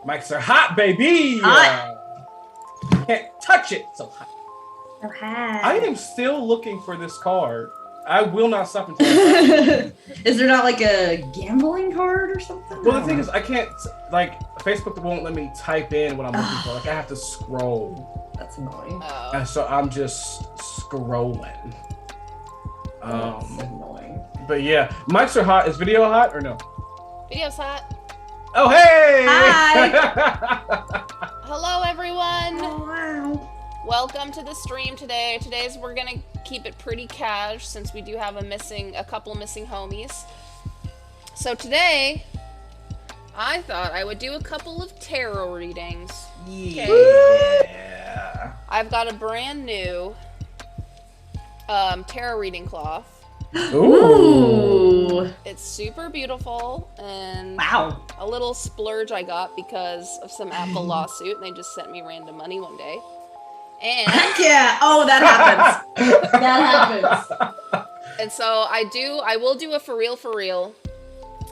Mics are hot, baby! Hot. Can't touch it! So hot. So hot. I am still looking for this card. I will not stop until I find it. Is there not like a gambling card or something? Well, the thing is, I can't, like, Facebook won't let me type in what I'm looking for. Like, I have to scroll. That's annoying. And so I'm just scrolling. That's annoying. But yeah, mics are hot. Is video hot or no? Video's hot. Oh, hey! Hi! Hello, everyone. Oh, wow. Welcome to the stream today. We're gonna keep it pretty cash since we do have a couple missing homies. So today, I thought I would do a couple of tarot readings. Yeah. Okay. I've got a brand new tarot reading cloth. Ooh. It's super beautiful and Wow. a little splurge I got because of some Apple lawsuit, and they just sent me random money one day. And Yeah. Oh, that happens. That happens. and so I will do a for real.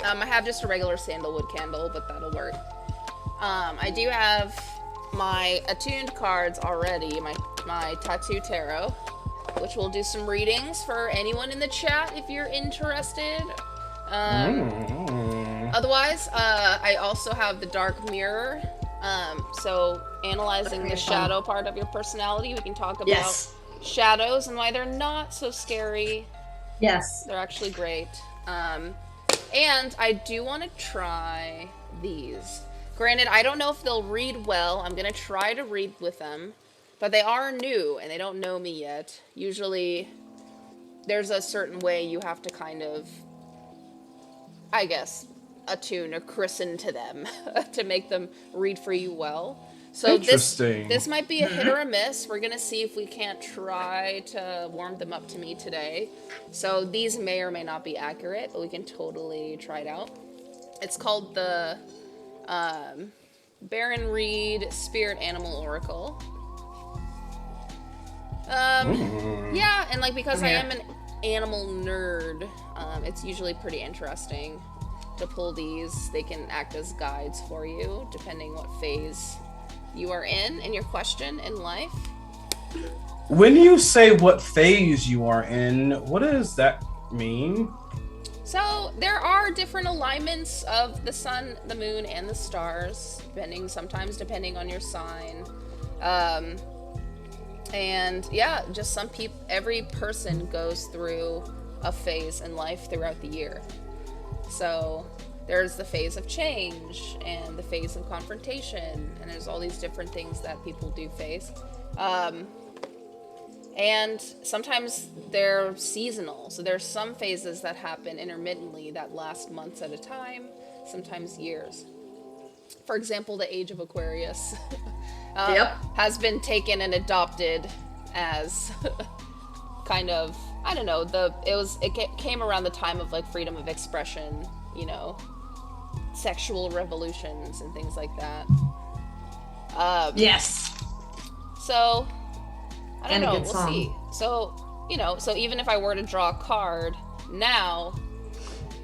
I have just a regular sandalwood candle, but that'll work. I do have my attuned cards already, my tattoo tarot, which will do some readings for anyone in the chat if you're interested. Otherwise, I also have the dark mirror. So analyzing the shadow part of your personality, we can talk about shadows and why they're not so scary. Yes. They're actually great. And I do want to try these. Granted, I don't know if they'll read well. I'm going to try to read with them. But they are new, and they don't know me yet. Usually, there's a certain way you have to kind of, I guess, attune or christen to them to make them read for you well. So this might be a hit or a miss. We're going to see if we can't try to warm them up to me today. So these may or may not be accurate, but we can totally try it out. It's called the Baron Reed Spirit Animal Oracle. Yeah, and like because I am an animal nerd, it's usually pretty interesting to pull these. They can act as guides for you, depending what phase you are in your question in life. When you say what phase you are in, what does that mean? So there are different alignments of the sun, the moon, and the stars, depending on your sign. And yeah, just every person goes through a phase in life throughout the year. So there's the phase of change and the phase of confrontation, and there's all these different things that people do face. And sometimes they're seasonal. So there's some phases that happen intermittently that last months at a time, sometimes years. For example, the age of Aquarius has been taken and adopted as kind of, I don't know, it came around the time of like freedom of expression, you know, sexual revolutions and things like that. Yes. So I don't know, we'll song. see. So, so even if I were to draw a card now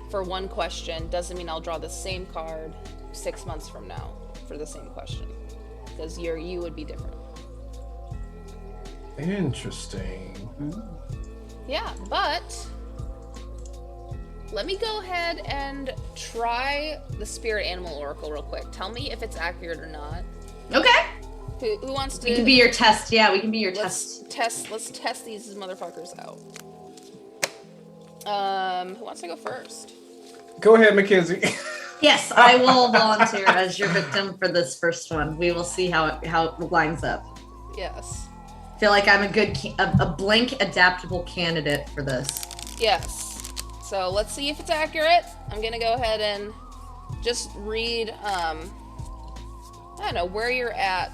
for one question, doesn't mean I'll draw the same card 6 months from now for the same question, because you would be different. Interesting. Yeah, but let me go ahead and try the Spirit Animal Oracle real quick. Tell me if it's accurate or not. Okay. Who wants to? We can be your test. Yeah, we can be your test. Let's test these motherfuckers out. Who wants to go first? Go ahead, Mackenzie. Yes, I will volunteer as your victim for this first one. We will see how it lines up. Yes. I feel like I'm a blank adaptable candidate for this. Yes. So let's see if it's accurate. I'm gonna go ahead and just read. I don't know where you're at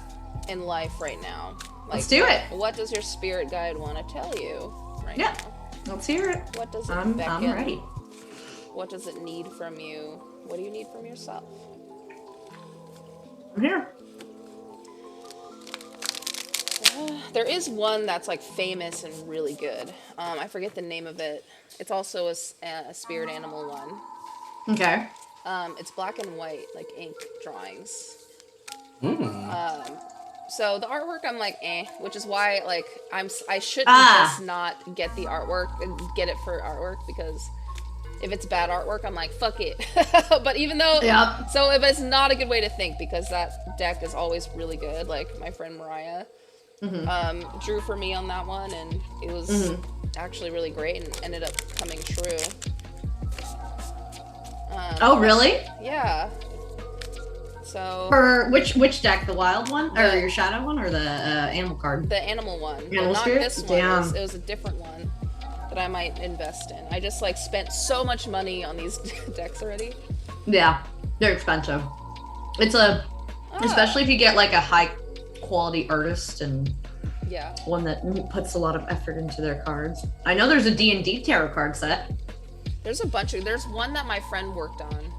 in life right now. Like, let's do it. What does your spirit guide want to tell you right now? Let's hear it. What does it I'm beckon? ready. What does it need from you? What do you need from yourself? I'm here. There is one that's like famous and really good. I forget the name of it. It's also a spirit animal one. Okay. It's black and white, like ink drawings. So the artwork, I'm like, which is why, like, I shouldn't just not get the artwork and get it for artwork, because if it's bad artwork, I'm like, fuck it. But even though, so if it's not a good way to think, because that deck is always really good. Like my friend Mariah drew for me on that one, and it was actually really great and ended up coming true. Oh, really? Yeah. So for which deck, the wild one, or your shadow one, or the animal card? The animal one. Animal not spirit? This one. It was a different one that I might invest in. I just like spent so much money on these decks already. Yeah, they're expensive. It's especially if you get like a high quality artist and one that puts a lot of effort into their cards. I know there's a D&D tarot card set. There's a bunch of. There's one that my friend worked on.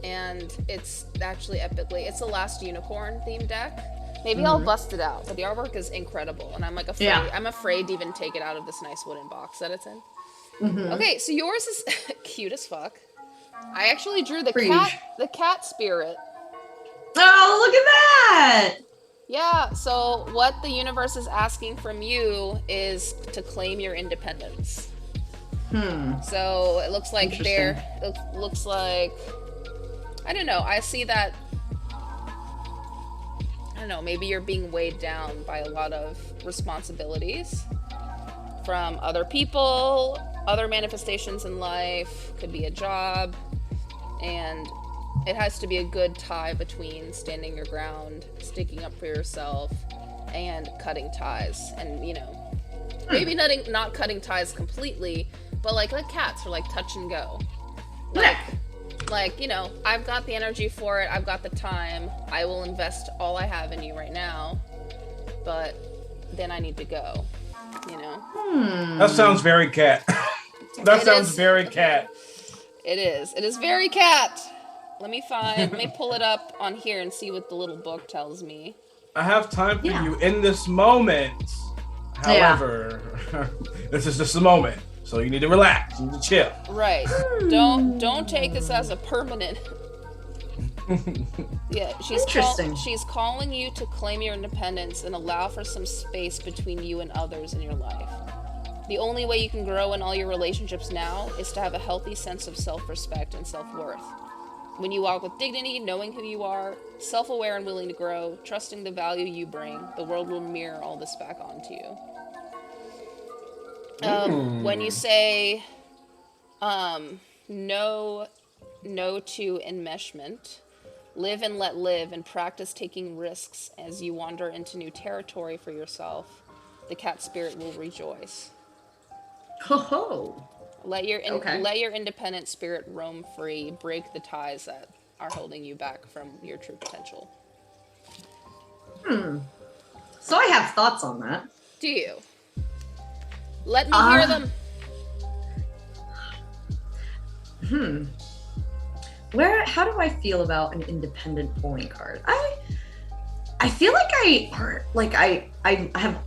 And it's actually epically. It's the Last Unicorn themed deck. Maybe I'll bust it out, but the artwork is incredible, and I'm like afraid. I'm afraid to even take it out of this nice wooden box that it's in. Okay, so yours is cute as fuck. I actually drew the cat spirit. Oh, look at that! Yeah. So what the universe is asking from you is to claim your independence. So it looks like it looks like. I don't know. I see that. I don't know. Maybe you're being weighed down by a lot of responsibilities from other people, other manifestations in life. Could be a job, and it has to be a good tie between standing your ground, sticking up for yourself, and cutting ties. And maybe not cutting ties completely, but like cats are like touch and go. Like, I've got the energy for it. I've got the time. I will invest all I have in you right now. But then I need to go, That sounds very cat. That sounds very cat. It is. It is very cat. Let me pull it up on here and see what the little book tells me. I have time for you in this moment. However, this is just a moment. So you need to relax, you need to chill. Right. Don't take this as a permanent. Yeah, she's calling you to claim your independence and allow for some space between you and others in your life. The only way you can grow in all your relationships now is to have a healthy sense of self-respect and self-worth. When you walk with dignity, knowing who you are, self-aware and willing to grow, trusting the value you bring, the world will mirror all this back onto you. When you say no to enmeshment, live and let live, and practice taking risks as you wander into new territory for yourself, the cat spirit will rejoice. Ho-ho. Let your independent spirit roam free, break the ties that are holding you back from your true potential. So I have thoughts on that. Do you? Let me hear them. How do I feel about an independent pulling card? I feel like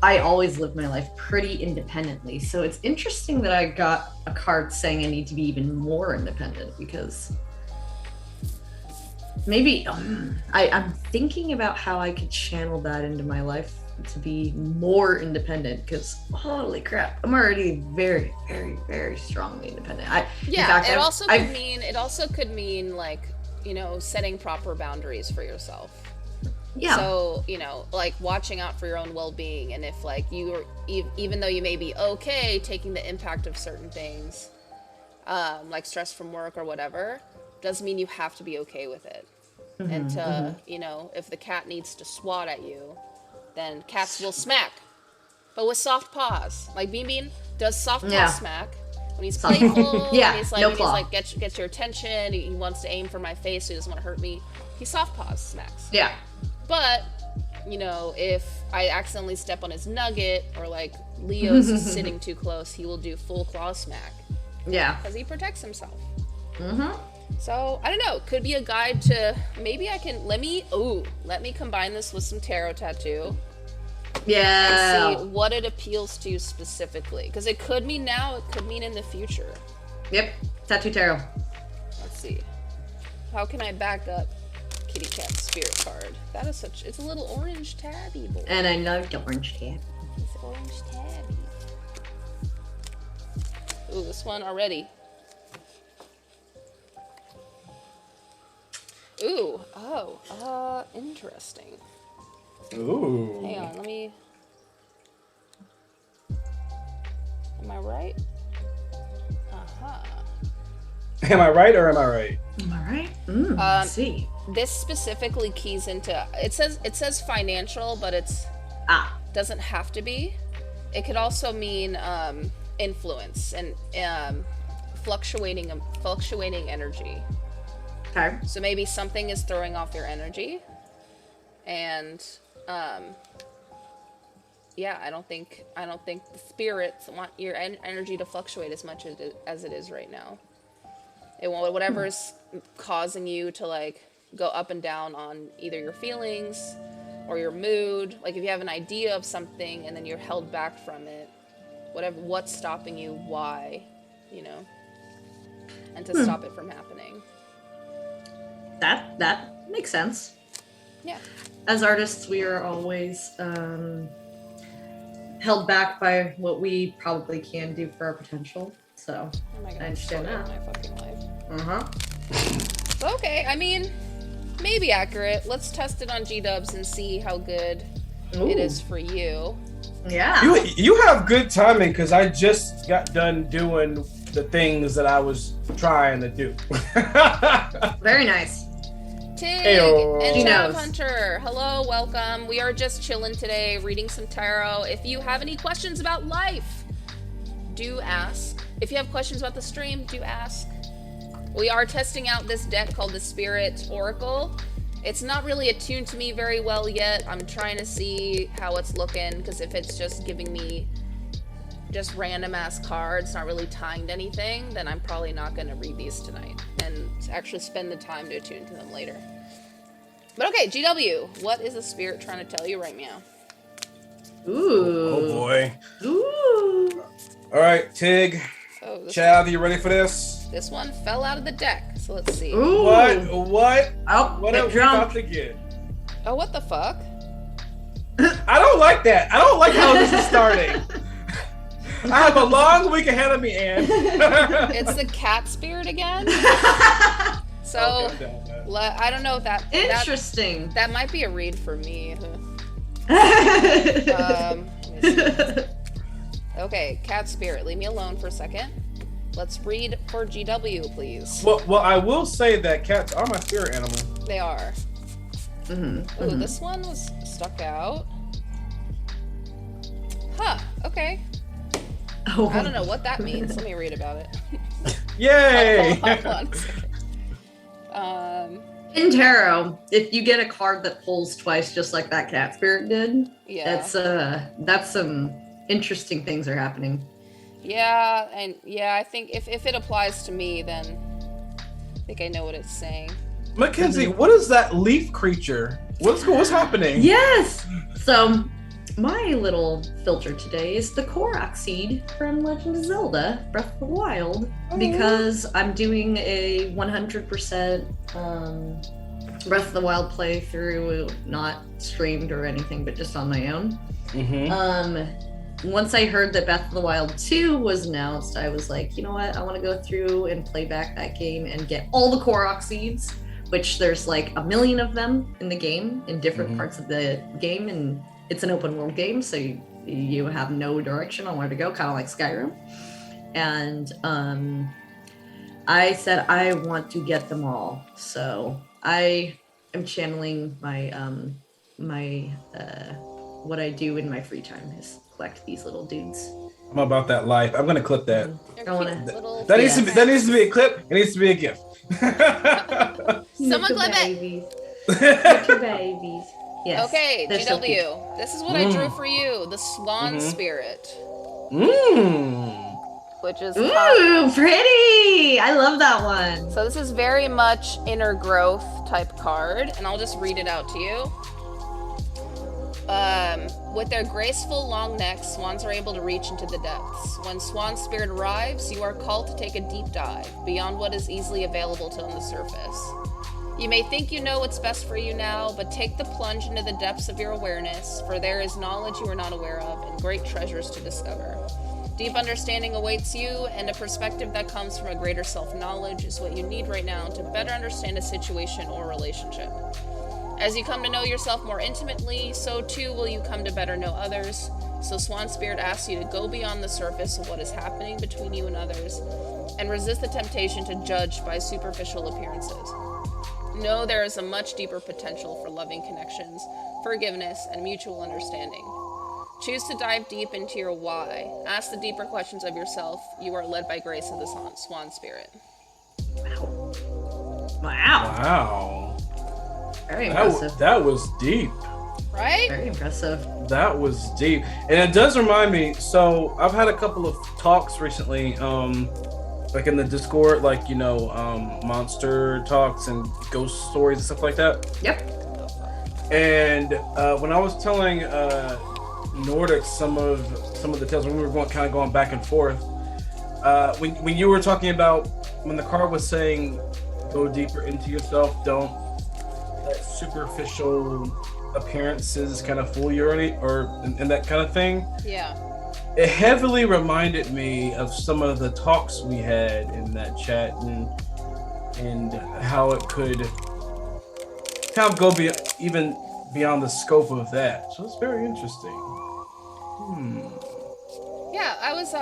I always lived my life pretty independently. So it's interesting that I got a card saying I need to be even more independent, because maybe I'm thinking about how I could channel that into my life to be more independent, because holy crap, I'm already very, very, very strongly independent. It also could mean like, setting proper boundaries for yourself. Yeah. So, like watching out for your own well-being, and if like even though you may be okay taking the impact of certain things, like stress from work or whatever, doesn't mean you have to be okay with it. And to, if the cat needs to swat at you, then cats will smack, but with soft paws. Like Bean Bean does soft paw smack when he's playful. When he's like gets your attention. He wants to aim for my face, so he doesn't want to hurt me. He soft paws smacks. Yeah. But if I accidentally step on his nugget, or like Leo's sitting too close, he will do full claw smack. Yeah. Because he protects himself. So I don't know. Could be a guide to maybe I can let me combine this with some tarot tattoo. Yeah. And see what it appeals to specifically, because it could mean now, it could mean in the future. Yep. Tattoo tarot. Let's see. How can I back up kitty cat spirit card. That is such. It's a little orange tabby boy. And I love the orange tab. It's orange tabby. Ooh, this one already. Ooh, interesting. Ooh. Hang on, let me. Am I right? Am I right or am I right? Am I right? Let's see. This specifically keys into. It says financial, but it's doesn't have to be. It could also mean influence and fluctuating energy. Okay. So maybe something is throwing off your energy, and yeah, I don't think the spirits want your energy to fluctuate as much as it is right now. It won't. Whatever's causing you to like go up and down on either your feelings or your mood. Like if you have an idea of something and then you're held back from it, what's stopping you? Why? You know, and to stop it from happening. That makes sense. Yeah. As artists, we are always held back by what we probably can do for our potential. So Oh my God, I understand that. my fucking life. Uh-huh. Okay, I mean, maybe accurate. Let's test it on G-dubs and see how good it is for you. Yeah. You have good timing because I just got done doing the things that I was trying to do. Very nice. Tig Ayo. and She Shadow knows. Hunter, hello, welcome. We are just chilling today, reading some tarot. If you have any questions about life, do ask. If you have questions about the stream, do ask. We are testing out this deck called the Spirit Oracle. It's not really attuned to me very well yet. I'm trying to see how it's looking, because if it's just giving me just random ass cards, not really tying to anything, then I'm probably not going to read these tonight and actually spend the time to attune to them later. But okay, GW, what is the spirit trying to tell you right now? Ooh. Oh boy. Ooh. All right, Tig. Oh, this Chad, you ready for this? This one fell out of the deck, so let's see. Ooh. What Oh, are get we drunk. about to get? Oh, what the fuck? I don't like that. I don't like how this is starting. I have a long week ahead of me, Anne. It's the cat spirit again? So, I don't know if that... Interesting. That might be a read for me. Let me see. Okay, cat spirit, leave me alone for a second. Let's read for GW, please. Well, I will say that cats are my spirit animal. They are. Mm-hmm. Ooh, this one was stuck out. Huh, okay. Oh. I don't know what that means. Let me read about it. Yay! Hold on a second. In tarot, if you get a card that pulls twice, just like that cat spirit did, Yeah. that's some interesting things are happening. Yeah, and yeah, I think if it applies to me, then I think I know what it's saying. Mackenzie, what is that leaf creature? What's happening? Yes! So, my little filter today is the Korok seed from Legend of Zelda Breath of the Wild, because I'm doing a 100% Breath of the Wild playthrough, not streamed or anything, but just on my own. Mm-hmm. Once I heard that Breath of the Wild 2 was announced, I was like, you know what? I want to go through and play back that game and get all the Korok seeds, which there's like 1 million of them in the game, in different parts of the game, and it's an open world game, so you have no direction on where to go, kind of like Skyrim. And I said I want to get them all, so I am channeling my what I do in my free time is collect these little dudes. I'm about that life. I'm gonna clip that. That needs to be a clip. It needs to be a gift. Someone Little clip it. babies. Little babies. Yes. Okay, they're so cute. GW. This is what I drew for you. The Swan Spirit. Which is Ooh, pretty! I love that one. So this is very much inner growth type card, and I'll just read it out to you. With their graceful long necks, swans are able to reach into the depths. When swan spirit arrives, you are called to take a deep dive beyond what is easily available on the surface. You may think you know what's best for you now, but take the plunge into the depths of your awareness, for there is knowledge you are not aware of and great treasures to discover. Deep understanding awaits you, and a perspective that comes from a greater self-knowledge is what you need right now to better understand a situation or relationship. As you come to know yourself more intimately, so too will you come to better know others. So Swan Spirit asks you to go beyond the surface of what is happening between you and others, and resist the temptation to judge by superficial appearances. Know there is a much deeper potential for loving connections, forgiveness, and mutual understanding. Choose to dive deep into your why. Ask the deeper questions of yourself. You are led by grace of the Swan Spirit. Wow. Wow. Very impressive. That was deep. Right? Very impressive. That was deep. And it does remind me, so I've had a couple of talks recently, like in the Discord, like, monster talks and ghost stories and stuff like that. Yep. And when I was telling Nordic some of the tales, when we were going back and forth, when you were talking about, when the card was saying go deeper into yourself, don't let superficial appearances kind of fool you, and that kind of thing. Yeah. It heavily reminded me of some of the talks we had in that chat, and how it could kind of go even beyond the scope of that. So it's very interesting. Yeah, I was,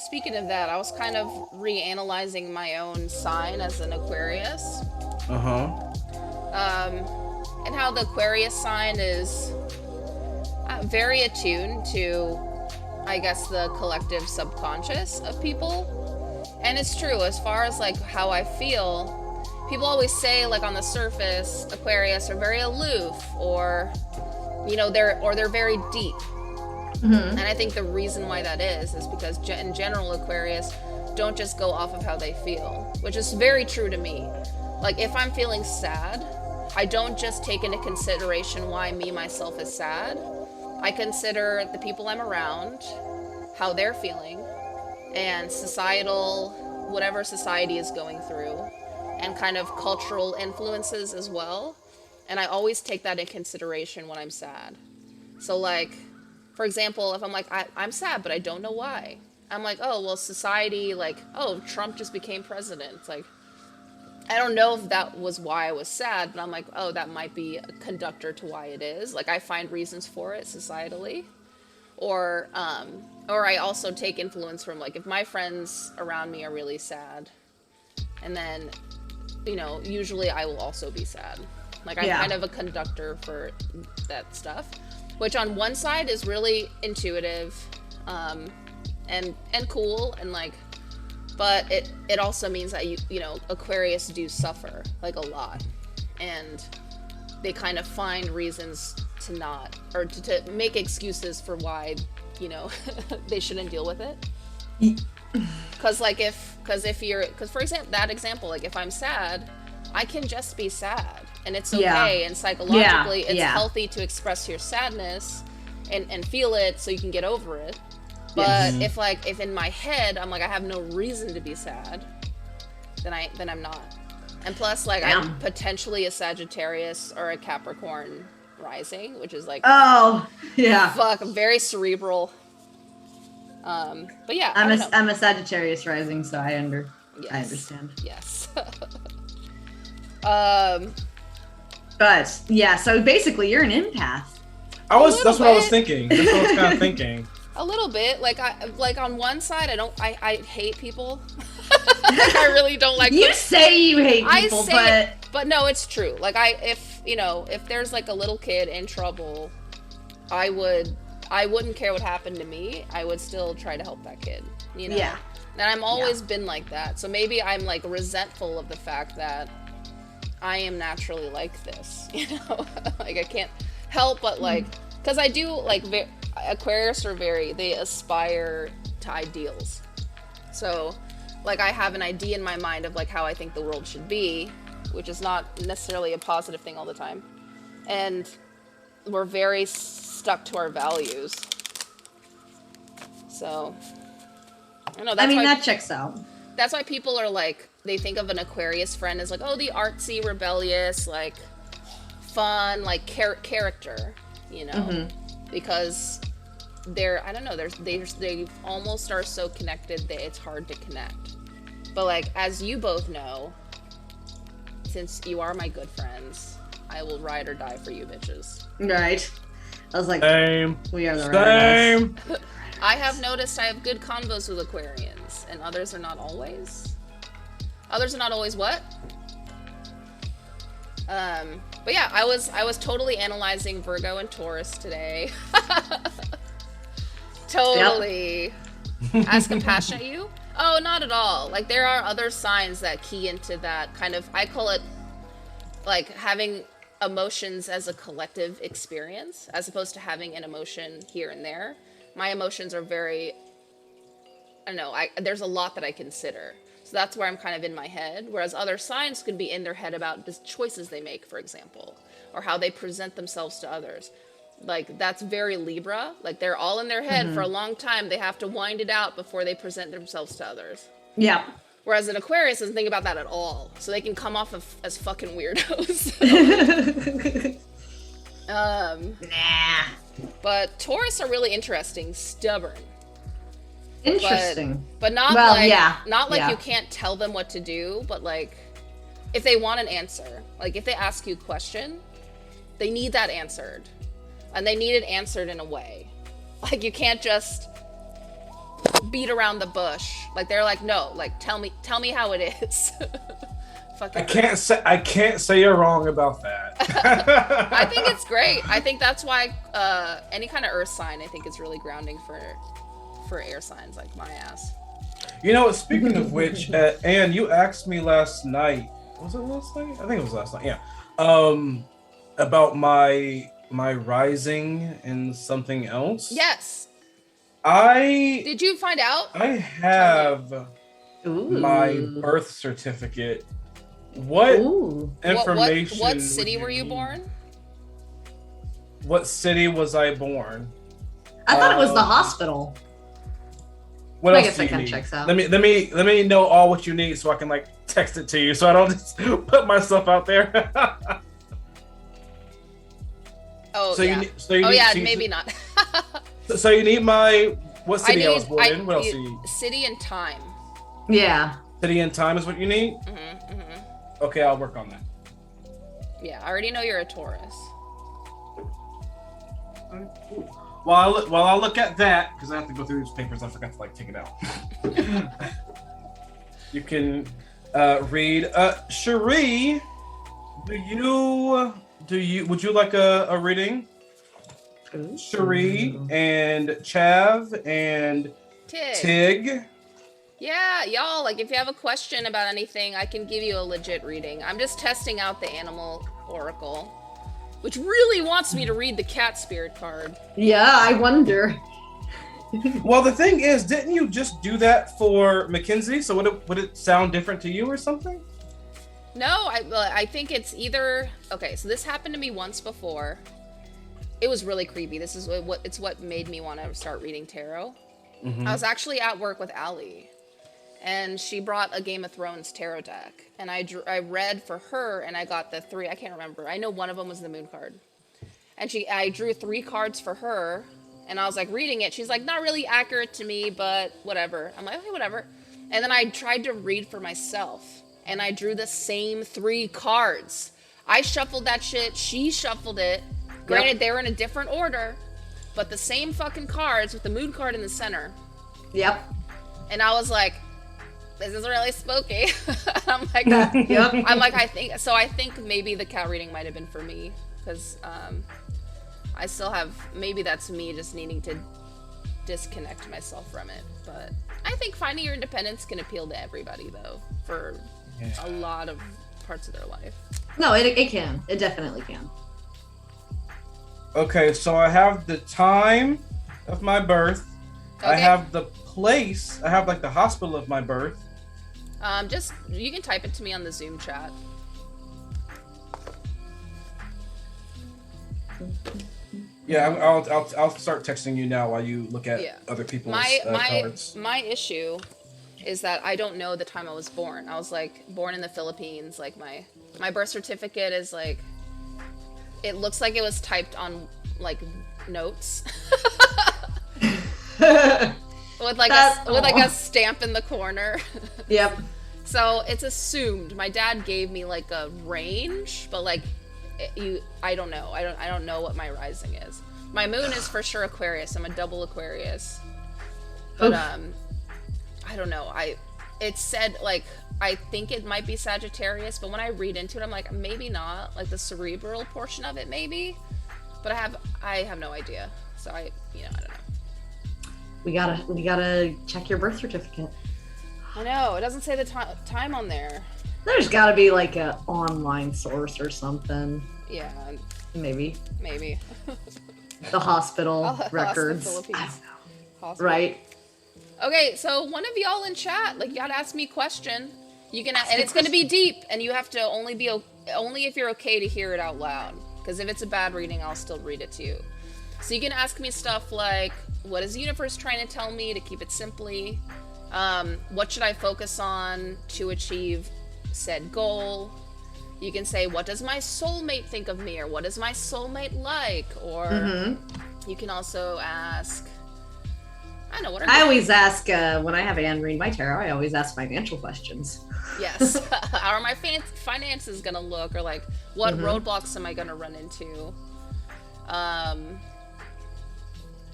speaking of that, I was kind of reanalyzing my own sign as an Aquarius. And how the Aquarius sign is very attuned to, I guess, the collective subconscious of people. And it's true, as far as like how I feel, people always say, like, on the surface, Aquarius are very aloof, or they're very deep. And I think the reason why that is because in general, Aquarius don't just go off of how they feel, which is very true to me. Like, if I'm feeling sad, I don't just take into consideration why me, myself, is sad. I consider the people I'm around, how they're feeling, and whatever society is going through, and kind of cultural influences as well. And I always take that in consideration when I'm sad. So, like, for example, if I'm like, I'm sad, but I don't know why. I'm like, oh, well, society, like, oh, Trump just became president. It's like, I don't know if that was why I was sad, but I'm like, oh, that might be a conductor to why it is. Like, I find reasons for it societally. Or I also take influence from, like, if my friends around me are really sad, and then, usually I will also be sad. Like, I'm kind of a conductor for that stuff, which on one side is really intuitive, and cool, and like, but it also means that Aquarius do suffer, like, a lot, and they kind of find reasons to not, or to make excuses for why they shouldn't deal with it. Because for example, like, if I'm sad, I can just be sad, and it's okay, and psychologically it's healthy to express your sadness and feel it so you can get over it. But if in my head I'm like, I have no reason to be sad, then I'm not. And plus, like, I'm potentially a Sagittarius or a Capricorn rising, which is like, I'm very cerebral. But yeah, I'm a Sagittarius rising, so I understand. Yes. But yeah, so basically you're an empath. That's what I was thinking. That's what I was kind of thinking. A little bit. Like, on one side, I hate people. I really don't like you them. Say you hate people, but no, it's true. Like, if there's like a little kid in trouble, I wouldn't care what happened to me. I would still try to help that kid, Yeah. And I'm always been like that. So maybe I'm, like, resentful of the fact that I am naturally like this, Like, I can't help but, like, because I do, like, Aquarius are they aspire to ideals. So, like, I have an idea in my mind of, like, how I think the world should be, which is not necessarily a positive thing all the time. And we're very stuck to our values. So, I know that's that checks out. That's why people are like, they think of an Aquarius friend as like, oh, the artsy, rebellious, like fun, like character, you know, because they're, I don't know, they almost are so connected that it's hard to connect. But like, as you both know, since you are my good friends, I will ride or die for you bitches. Right. I was like, Same. we are the Same. I have noticed I have good convos with Aquarians, and others are not always. Others are not always what? But yeah, I was totally analyzing Virgo and Taurus today. Totally. As compassionate you? Oh, not at all. Like, there are other signs that key into that kind of, I call it like having emotions as a collective experience, as opposed to having an emotion here and there. My emotions are very, I don't know, there's a lot that I consider. So that's where I'm kind of in my head, whereas other signs could be in their head about the choices they make, for example, or how they present themselves to others. Like, that's very Libra. Like, they're all in their head for a long time. They have to wind it out before they present themselves to others. Yeah. Whereas an Aquarius doesn't think about that at all. So they can come off as fucking weirdos. Nah. But Taurus are really interesting. Stubborn. Interesting. But not Well, like, yeah. not like Yeah. you can't tell them what to do, but like, if they want an answer, like if they ask you a question, they need that answered. And they need it answered in a way. Like, you can't just beat around the bush. Like, they're like, no, like, tell me how it is. I can't say you're wrong about that. I think it's great. I think that's why any kind of earth sign, I think, is really grounding for air signs like my ass. You know, speaking of which, Anne, you asked me last night. Was it last night? I think it was last night. Yeah. About my rising in something else. Yes. Did you find out? I have my birth certificate. What information? What city were you born? What city was I born? I thought it was the hospital. What I else guess do that you kind of need? checks out. Let me know all what you need so I can like text it to you so I don't just put myself out there. Oh, so yeah. Maybe not. So you need what city I was born in? What else do you need? City and time. Yeah. City and time is what you need? Okay, I'll work on that. Yeah, I already know you're a Taurus. While I'll look at that, because I have to go through these papers, I forgot to like take it out. You can read. Cherie, would you like a reading? Cherie and Chav and Tig. Yeah, y'all, like if you have a question about anything, I can give you a legit reading. I'm just testing out the animal oracle, which really wants me to read the cat spirit card. Yeah, I wonder. Well, the thing is, didn't you just do that for Mackenzie? So would it sound different to you or something? No, I think it's either... Okay, so this happened to me once before. It was really creepy. This is what made me want to start reading tarot. I was actually at work with Allie, and she brought a Game of Thrones tarot deck, and I read for her, and I got the 3. I can't remember. I know one of them was the moon card, and I drew 3 cards for her, and I was like reading it. She's like, not really accurate to me, but whatever. I'm like, okay, whatever. And then I tried to read for myself, and I drew the same 3 cards. I shuffled that shit. She shuffled it. Granted, they were in a different order, but the same fucking cards with the moon card in the center. Yep. And I was like, this is really spooky. I'm like, Yep. I'm like, I think maybe the cat reading might have been for me, because I still have, maybe that's me just needing to disconnect myself from it. But I think finding your independence can appeal to everybody, though, for a lot of parts of their life. No, it can. It definitely can. Okay, so I have the time of my birth. Okay. I have the place. I have like the hospital of my birth. Just, you can type it to me on the Zoom chat. Yeah, I'll start texting you now while you look at Yeah. other people's My cards. my issue is that I don't know the time I was born. I was like born in the Philippines. Like my birth certificate is like, it looks like it was typed on like notes with like a stamp in the corner. Yep. So it's assumed. My dad gave me like a range, but like I don't know. I don't know what my rising is. My moon is for sure Aquarius. I'm a double Aquarius. But I don't know. It said like I think it might be Sagittarius, but when I read into it, I'm like maybe not. Like the cerebral portion of it, maybe. But I have no idea. So I don't know. We gotta check your birth certificate. I know it doesn't say the time on there. There's gotta be like a online source or something. Yeah, Maybe the hospital I'll ask records. the Philippines I don't know. hospital. Right. Okay, so one of y'all in chat, like, you gotta ask me a question. You can, and it's gonna be deep, and you have to only if you're okay to hear it out loud. Because if it's a bad reading, I'll still read it to you. So you can ask me stuff like, what is the universe trying to tell me, to keep it simply? What should I focus on to achieve said goal? You can say, what does my soulmate think of me? Or what is my soulmate like? Or you can also ask, I don't know, what are I always ask, when I have Anne read my tarot, I always ask financial questions. Yes. How are my finances gonna look? Or like, what roadblocks am I gonna run into?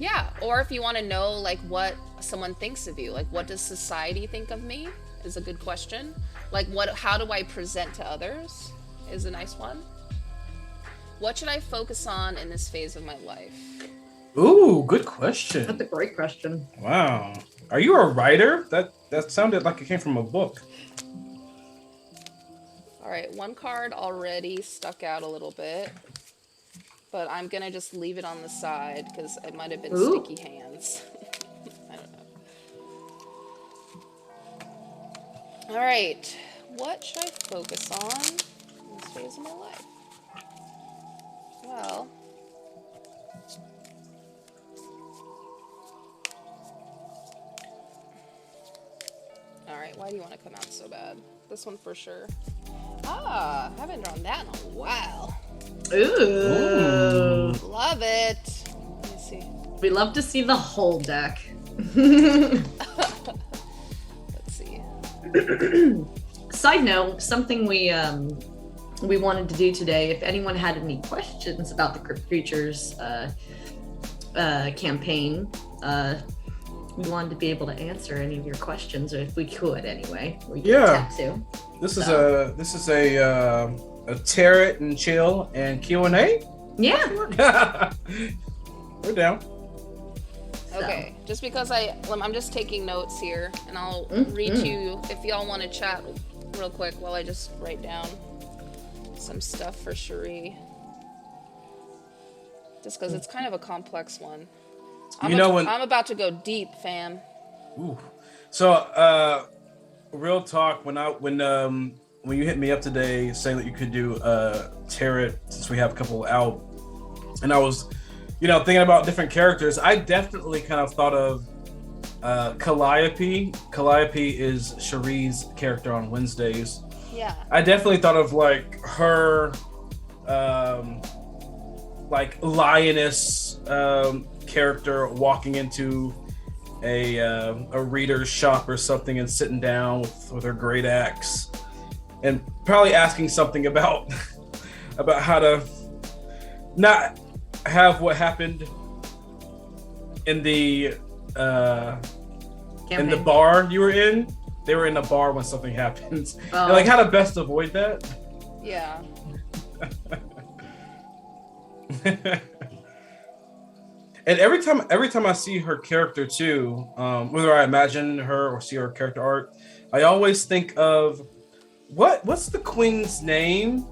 Yeah, or if you want to know like what someone thinks of you, like what does society think of me is a good question. Like how do I present to others is a nice one. What should I focus on in this phase of my life? Ooh, good question. That's a great question. Wow. Are you a writer? That sounded like it came from a book. All right, one card already stuck out a little bit, but I'm gonna just leave it on the side because it might have been sticky hands. I don't know. All right, what should I focus on in this phase of my life? Well, all right, why do you want to come out so bad? This one for sure. Ah, I haven't drawn that in a while. Ooh. Love it. Let me see. We love to see the whole deck. Let's see. Side note, something we wanted to do today, if anyone had any questions about the Crypt Creatures campaign, we wanted to be able to answer any of your questions, or if we could anyway. We could attempt to. This is a tarot and chill and Q&A. Yeah. We're down. Okay, just because I'm just taking notes here, and I'll read to you if y'all want to chat real quick while I just write down some stuff for Cherie. Just because it's kind of a complex one. I'm about to go deep, fam. Ooh. So, real talk. When you hit me up today saying that you could do tarot, since we have a couple out, and I was, thinking about different characters, I definitely kind of thought of Calliope. Calliope is Cherie's character on Wednesdays. Yeah. I definitely thought of like her, like lioness character walking into a reader's shop or something and sitting down with her great axe and probably asking something about how to not have what happened in the bar you were in. They were in a bar when something happens. And like how to best avoid that. Yeah. And every time I see her character too, whether I imagine her or see her character art, I always think of what's the queen's name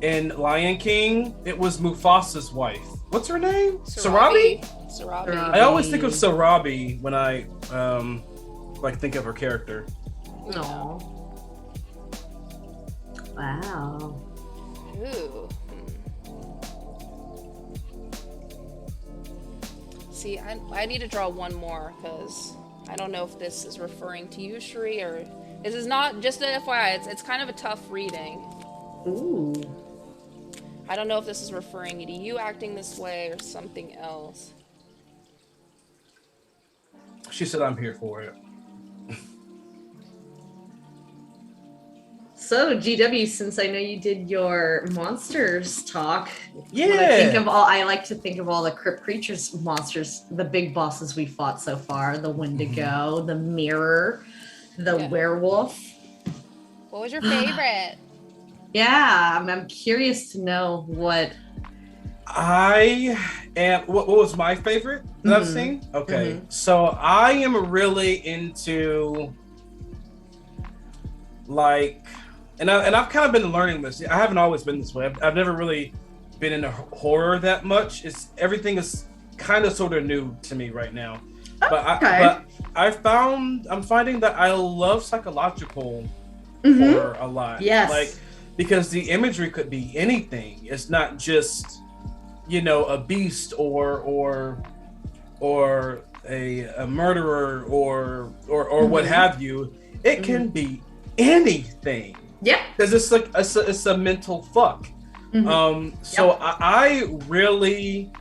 in Lion King? It was Mufasa's wife. What's her name? Sarabi? Sarabi. I always think of Sarabi when I think of her character. No. Wow. Ooh. see. I need to draw one more because I don't know if this is referring to you, Shri, or this is not. Just an FYI, it's kind of a tough reading. Ooh. I don't know if this is referring to you acting this way or something else. She said I'm here for it. So, GW, since I know you did your monsters talk, Yeah. I like to think of all the Crypt Creatures monsters, the big bosses we fought so far, the Wendigo, the Mirror, the Werewolf. What was your favorite? Yeah, I'm curious to know what... What was my favorite that I've seen? Okay, so I am really into like, and I've kind of been learning this. I haven't always been this way. I've never really been into horror that much. Everything is kind of sort of new to me right now. But I'm finding that I love psychological horror a lot. Yes. Like, because the imagery could be anything. It's not just, a beast or a murderer or what have you. It can be anything. Yep. Because it's a mental fuck. So I really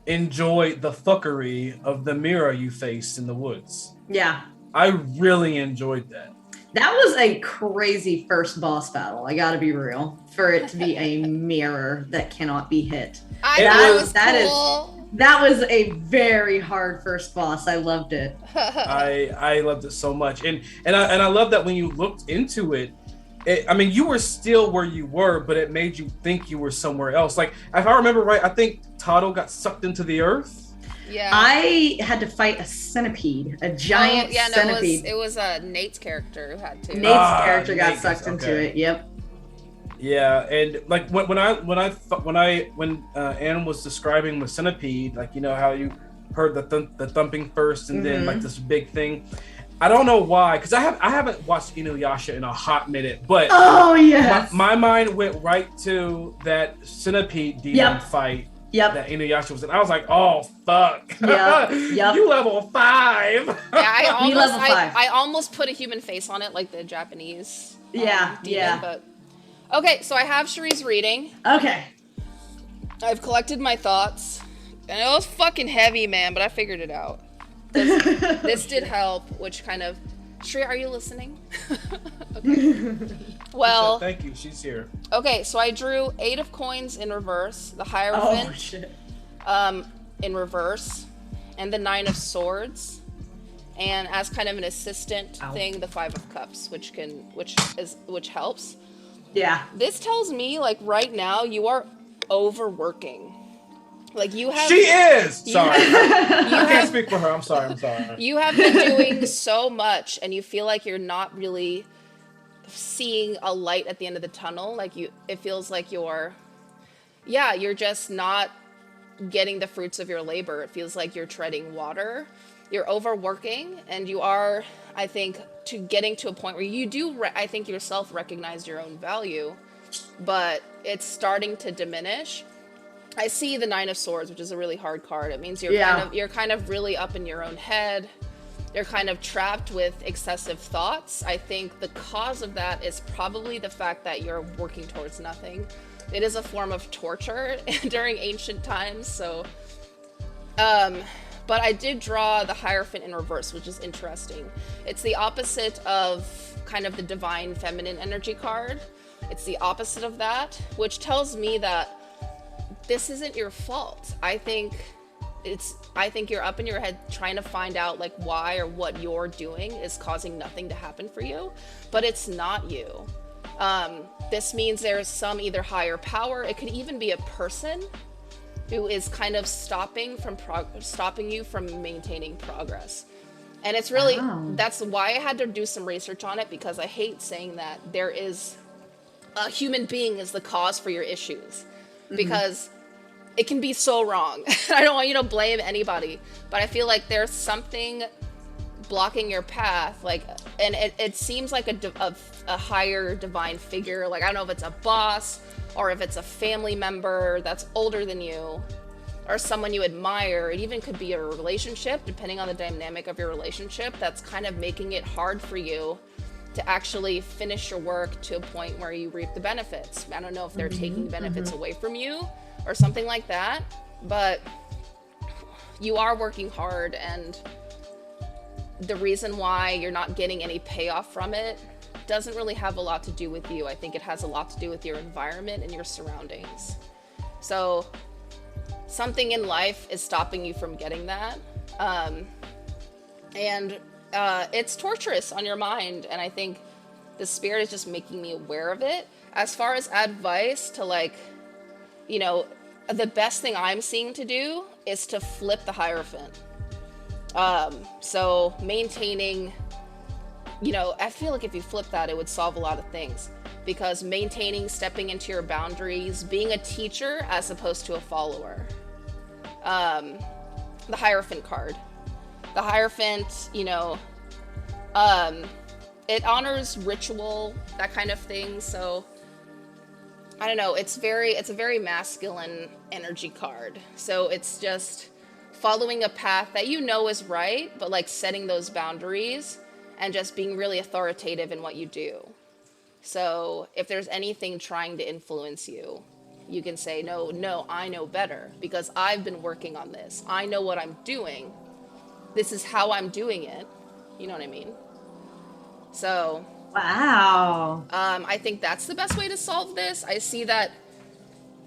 enjoyed the fuckery of the mirror you faced in the woods. Yeah. I really enjoyed that. That was a crazy first boss battle. I gotta be real. For it to be a mirror that cannot be hit. That was a very hard first boss. I loved it. I loved it so much. And I love that when you looked into it, you were still where you were, but it made you think you were somewhere else. Like, if I remember right, I think Tado got sucked into the earth. Yeah. I had to fight a centipede, a giant centipede. It was Nate's character who had to. Nate's character got sucked into it. Yep. Yeah, and like when Anne was describing the centipede, like, how you heard the thumping first, and then like this big thing. I don't know why, because I haven't watched Inuyasha in a hot minute, but my mind went right to that centipede demon fight. Yep. That Inuyasha was in. I was like, oh fuck. Yep. You level 5. Yeah, I almost put a human face on it, like the Japanese. Demon, but okay, so I have Shari's reading. Okay. I've collected my thoughts, and it was fucking heavy, man, but I figured it out. This did help, which kind of... Shri, are you listening? Okay. Well... Thank you, she's here. Okay, so I drew 8 of coins in reverse, the Hierophant in reverse, and the 9 of Swords, and as kind of an assistant thing, the 5 of Cups, which helps. Yeah. This tells me, like, right now, you are overworking. Like, you have... She is! Sorry. I can't speak for her. I'm sorry. You have been doing so much, and you feel like you're not really seeing a light at the end of the tunnel. Like, it feels like you're just not getting the fruits of your labor. It feels like you're treading water. You're overworking, and you are, I think, getting to a point where you do, I think, yourself recognize your own value, but it's starting to diminish. I see the 9 of Swords, which is a really hard card. It means you're kind of really up in your own head. You're kind of trapped with excessive thoughts. I think the cause of that is probably the fact that you're working towards nothing. It is a form of torture during ancient times, so... but I did draw the Hierophant in reverse, which is interesting. It's the opposite of kind of the divine feminine energy card. It's the opposite of that, which tells me that this isn't your fault. I think you're up in your head trying to find out like why or what you're doing is causing nothing to happen for you, but it's not you. This means there's some either higher power. It could even be a person who is kind of stopping you from maintaining progress. And it's really, that's why I had to do some research on it, because I hate saying that there is a human being is the cause for your issues, because it can be so wrong. I don't want you to blame anybody, but I feel like there's something blocking your path, like, and it seems like a higher divine figure. Like, I don't know if it's a boss or if it's a family member that's older than you, or someone you admire. It even could be a relationship, depending on the dynamic of your relationship, that's kind of making it hard for you to actually finish your work to a point where you reap the benefits. I don't know if they're taking benefits away from you or something like that, but you are working hard, and the reason why you're not getting any payoff from it doesn't really have a lot to do with you. I think it has a lot to do with your environment and your surroundings. So something in life is stopping you from getting that. And it's torturous on your mind, and I think the spirit is just making me aware of it. As far as advice to, like, you know, the best thing I'm seeing to do is to flip the Hierophant. So maintaining, you know, I feel like if you flip that, it would solve a lot of things, because maintaining, stepping into your boundaries, being a teacher as opposed to a follower. The Hierophant card. The Hierophant, you know, it honors ritual, that kind of thing. So I don't know, it's a very masculine energy card. So it's just following a path that you know is right, but like setting those boundaries and just being really authoritative in what you do. So if there's anything trying to influence you, you can say, no, I know better because I've been working on this. I know what I'm doing. This is how I'm doing it. You know what I mean? So, wow. I think that's the best way to solve this. I see that.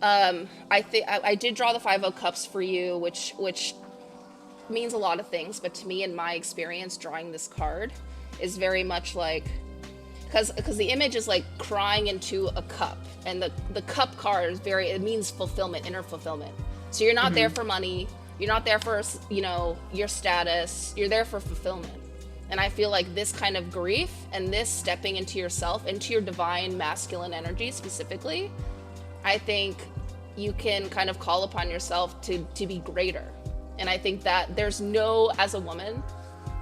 I did draw the Five of Cups for you, which means a lot of things. But to me, in my experience, drawing this card is very much like, because the image is like crying into a cup, and the cup card is it means fulfillment, inner fulfillment. So you're not there for money. You're not there for, you know, your status. You're there for fulfillment. And I feel like this kind of grief and this stepping into yourself, into your divine masculine energy specifically, I think you can kind of call upon yourself to be greater. And I think that as a woman,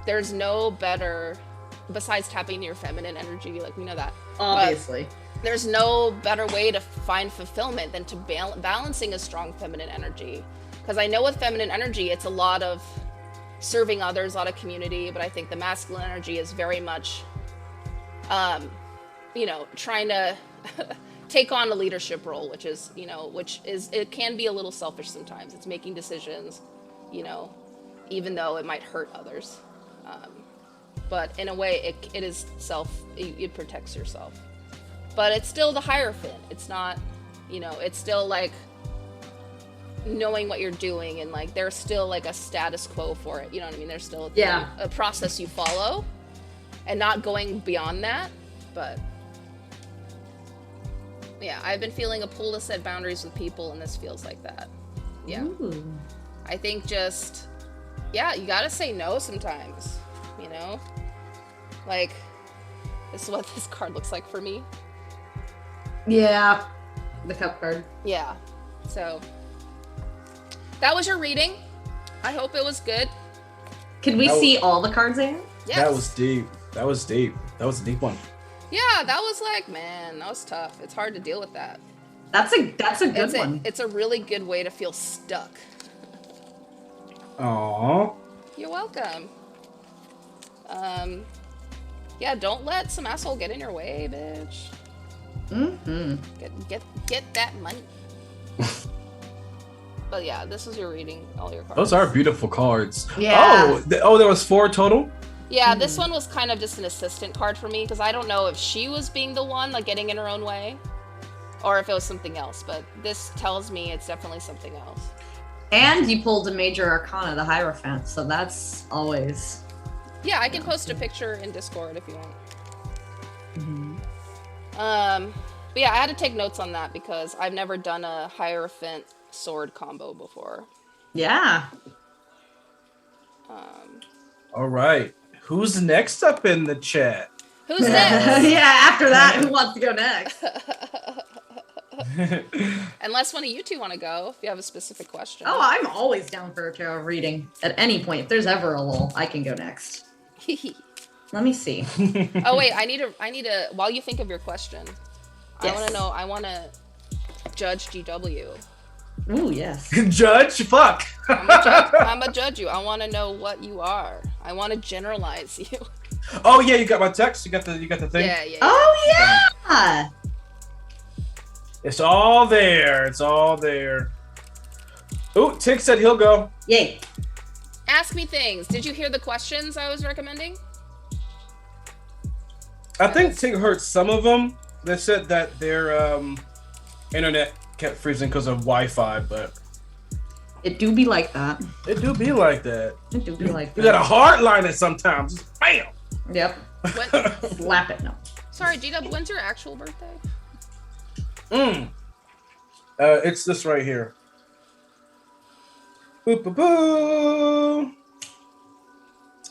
there's no better, besides tapping into your feminine energy, like we know that. Obviously. But there's no better way to find fulfillment than to balancing a strong feminine energy. Because I know with feminine energy, it's a lot of serving others, a lot of community, but I think the masculine energy is very much, you know, trying to take on a leadership role, which is, it can be a little selfish sometimes. It's making decisions, you know, even though it might hurt others. But in a way, it is it protects yourself. But it's still the Hierophant. It's not, you know, it's still like knowing what you're doing, and like there's still like a status quo for it, you know what I mean? There's still a process you follow and not going beyond that. But yeah, I've been feeling a pull to set boundaries with people, and this feels like that. Yeah. Ooh. I think just, you gotta say no sometimes, you know? Like, this is what this card looks like for me. Yeah, the cup card. Yeah, so that was your reading. I hope it was good. Can we see all the cards in? Yes. That was deep. That was a deep one. Yeah, that was like, man, that was tough. It's hard to deal with that. That's a good one. It's a really good way to feel stuck. Aww. You're welcome. Yeah, don't let some asshole get in your way, bitch. Mm-hmm. Get that money. But yeah, this is your reading, all your cards. Those are beautiful cards. Yeah. Oh, there was 4 total? Yeah, this one was kind of just an assistant card for me, because I don't know if she was being the one, like, getting in her own way, or if it was something else, but this tells me it's definitely something else. And you pulled a major arcana, the Hierophant, so that's always... Yeah, I can post a picture in Discord if you want. Mm-hmm. But yeah, I had to take notes on that because I've never done a Hierophant sword combo before. Yeah. All right. Who's next up in the chat? Who's next? Yeah, after that, who wants to go next? Unless one of you two want to go, if you have a specific question. Oh, I'm always down for a tarot reading. At any point, if there's ever a lull, I can go next. Let me see. Oh wait, I need to. While you think of your question, yes. I want to judge GW. Ooh, yes. Judge? Fuck. I'm gonna judge you. I want to know what you are. I want to generalize you. Oh yeah, you got my text. You got the thing. Yeah. Oh yeah. It's all there. It's all there. Ooh, Tig said he'll go. Yay. Ask me things. Did you hear the questions I was recommending? I think Tig heard some of them. They said that their internet kept freezing because of Wi-Fi, but It do be like that. it do be like that. It do be like You that. got a hard line it sometimes. Just bam. Yep. When, Slap it. No. sorry, G-Dub, when's your actual birthday? It's this right here. Boop, boop, boop.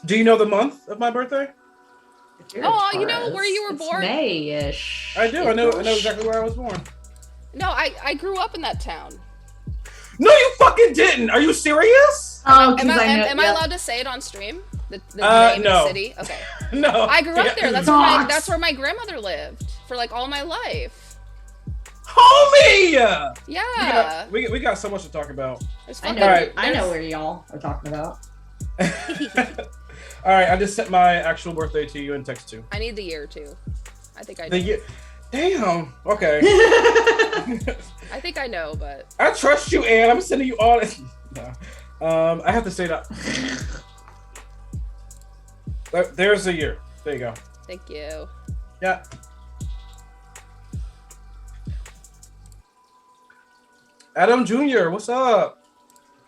Do you know the month of my birthday? Oh, you know where you were It's born? May-ish. I do. I know exactly where I was born. No, I grew up in that town. No, you fucking didn't. Are you serious? Oh, Am because I allowed to say it on stream? The name no. of the city? Okay. No. I grew up there. Dogs. That's where my grandmother lived for like all my life. Homie! Yeah. We got so much to talk about. There's I fucking- know. Alright. I know where y'all are talking about. All right, I just sent my actual birthday to you in text too. I need the year too. I think I know. The year. Damn. Okay. I think I know, but I trust you, Ann. I'm sending you all this. No. I have to say that. There's the year. There you go. thank you. Yeah. Adam Jr., what's up?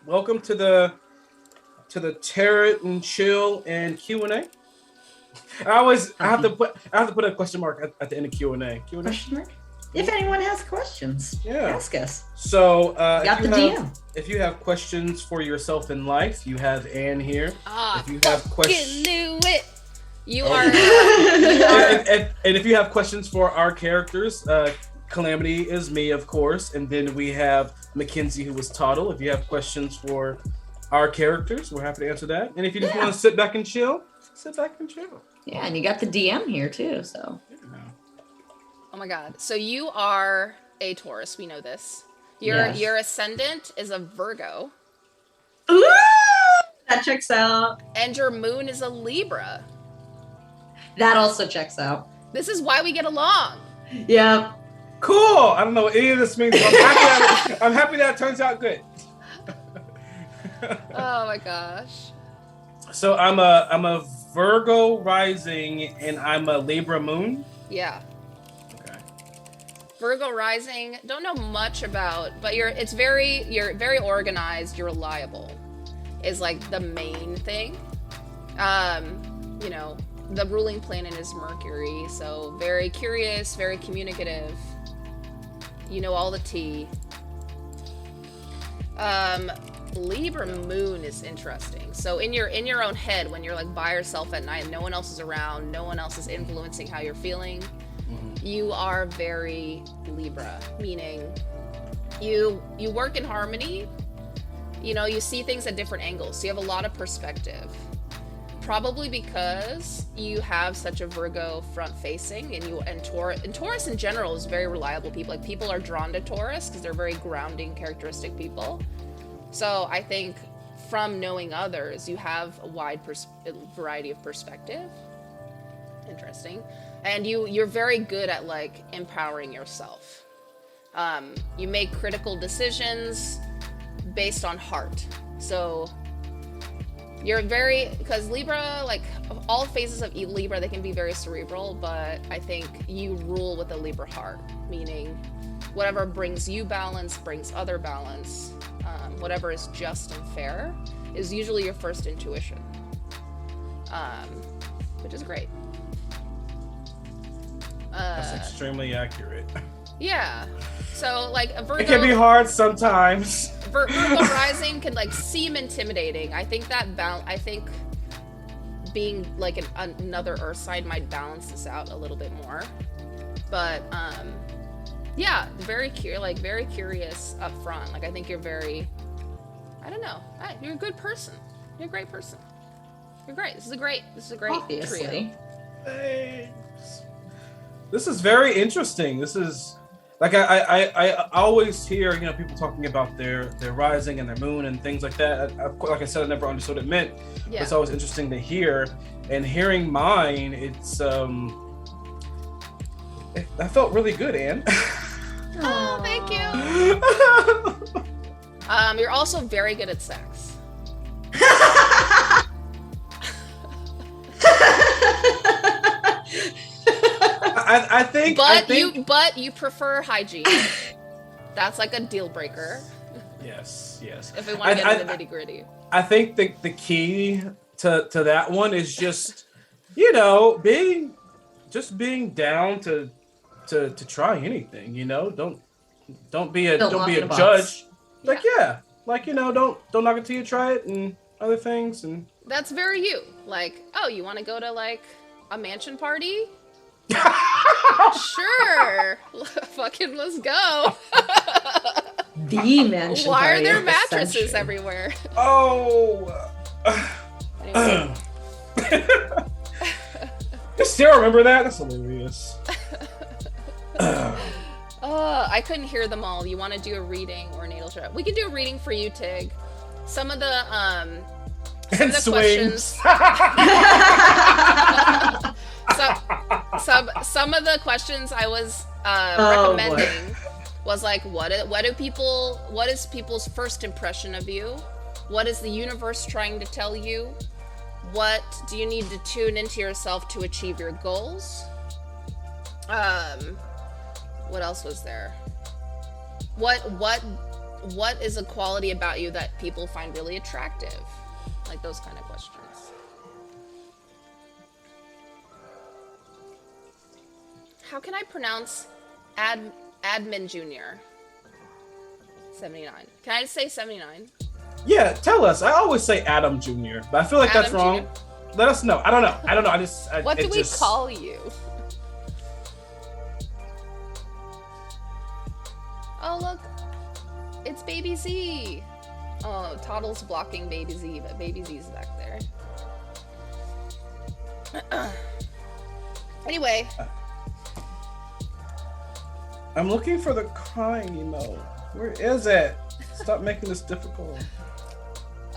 Welcome to the Tarot and Chill and Q&A. I have to put a question mark at the end of Q&A. Q&A. Question mark? If anyone has questions, Yeah. ask us. So Got the DM. if you have questions for yourself in life, you have Anne here. Ah, If you have fucking questions, knew it. You Oh. are. and if you have questions for our characters, Calamity is me, of course, and then we have Mackenzie, who was Toddle. If you have questions for our characters, we're happy to answer that. And if you just want to sit back and chill, sit back and chill. Yeah, and you got the DM here too, so. Oh my god. So you are a Taurus. We know this. Yes. Your ascendant is a Virgo, Ooh, that checks out. and your moon is a Libra. That also checks out. This is why we get along. Yep. Cool. I don't know what any of this means, but I'm happy that it turns out good. Oh my gosh. So I'm a Virgo rising, and I'm a Libra moon. Yeah. Okay. Virgo rising, don't know much about, but you're very organized, you're reliable is like the main thing. You know, the ruling planet is Mercury, so very curious, very communicative. You know all the tea. Libra moon is interesting. So in your own head, when you're like by yourself at night, no one else is around, no one else is influencing how you're feeling. You are very Libra, meaning you work in harmony. You know, you see things at different angles. So you have a lot of perspective. Probably because you have such a Virgo front facing, and Taurus in general is very reliable people. Like people are drawn to Taurus because they're very grounding, characteristic people. So I think from knowing others, you have a wide variety of perspective. Interesting. And you're very good at like empowering yourself. You make critical decisions based on heart. So you're because Libra, like all phases of Libra, they can be very cerebral, but I think you rule with a Libra heart, meaning whatever brings you balance, brings other balance. Whatever is just and fair is usually your first intuition, which is great. That's extremely accurate. Yeah. So like a Virgo, It can be hard sometimes. Virgo rising can like seem intimidating. I think being like another Earth sign might balance this out a little bit more. But yeah, very curious up front. Like I think you're very, I don't know. You're a good person. You're a great person. You're great. This is a great Obviously. trio. Thanks. This is very interesting. This is like I always hear, you know, people talking about their rising and their moon and things like that. Like I said, I never understood what it meant. Yeah. It's always interesting to hear, and hearing mine, it's that felt really good, Anne. Oh, thank you. You're also very good at sex. I think. But you prefer hygiene. That's like a deal breaker. Yes. If we want to get into the nitty gritty. I think the key to that one is just, you know, being down to try anything. You know, don't be a judge. Like like, you know, don't knock it till you try it and other things. And that's very you. Like, oh, you want to go to like a mansion party? Sure. Fucking let's go. The mansion Why party are there of the mattresses century. everywhere? Oh. Anyway. You still remember that? That's hilarious. I couldn't hear them all. You want to do a reading or a natal chart? We can do a reading for you, Tig. Some of the questions. Some of the questions I was recommending was like, what is people's first impression of you? What is the universe trying to tell you? What do you need to tune into yourself to achieve your goals? What else was there? What is a quality about you that people find really attractive? Like those kind of questions. How can I pronounce Admin Jr.? 79. Can I just say 79? Yeah, tell us. I always say Adam Jr., but I feel like that's wrong. Jr.? Let us know. I don't know. What do we call you? Oh, look. It's Baby Z. Oh, Toddle's blocking Baby Z, but Baby Z's back there. Anyway. I'm looking for the crying emote. Where is it? Stop making this difficult.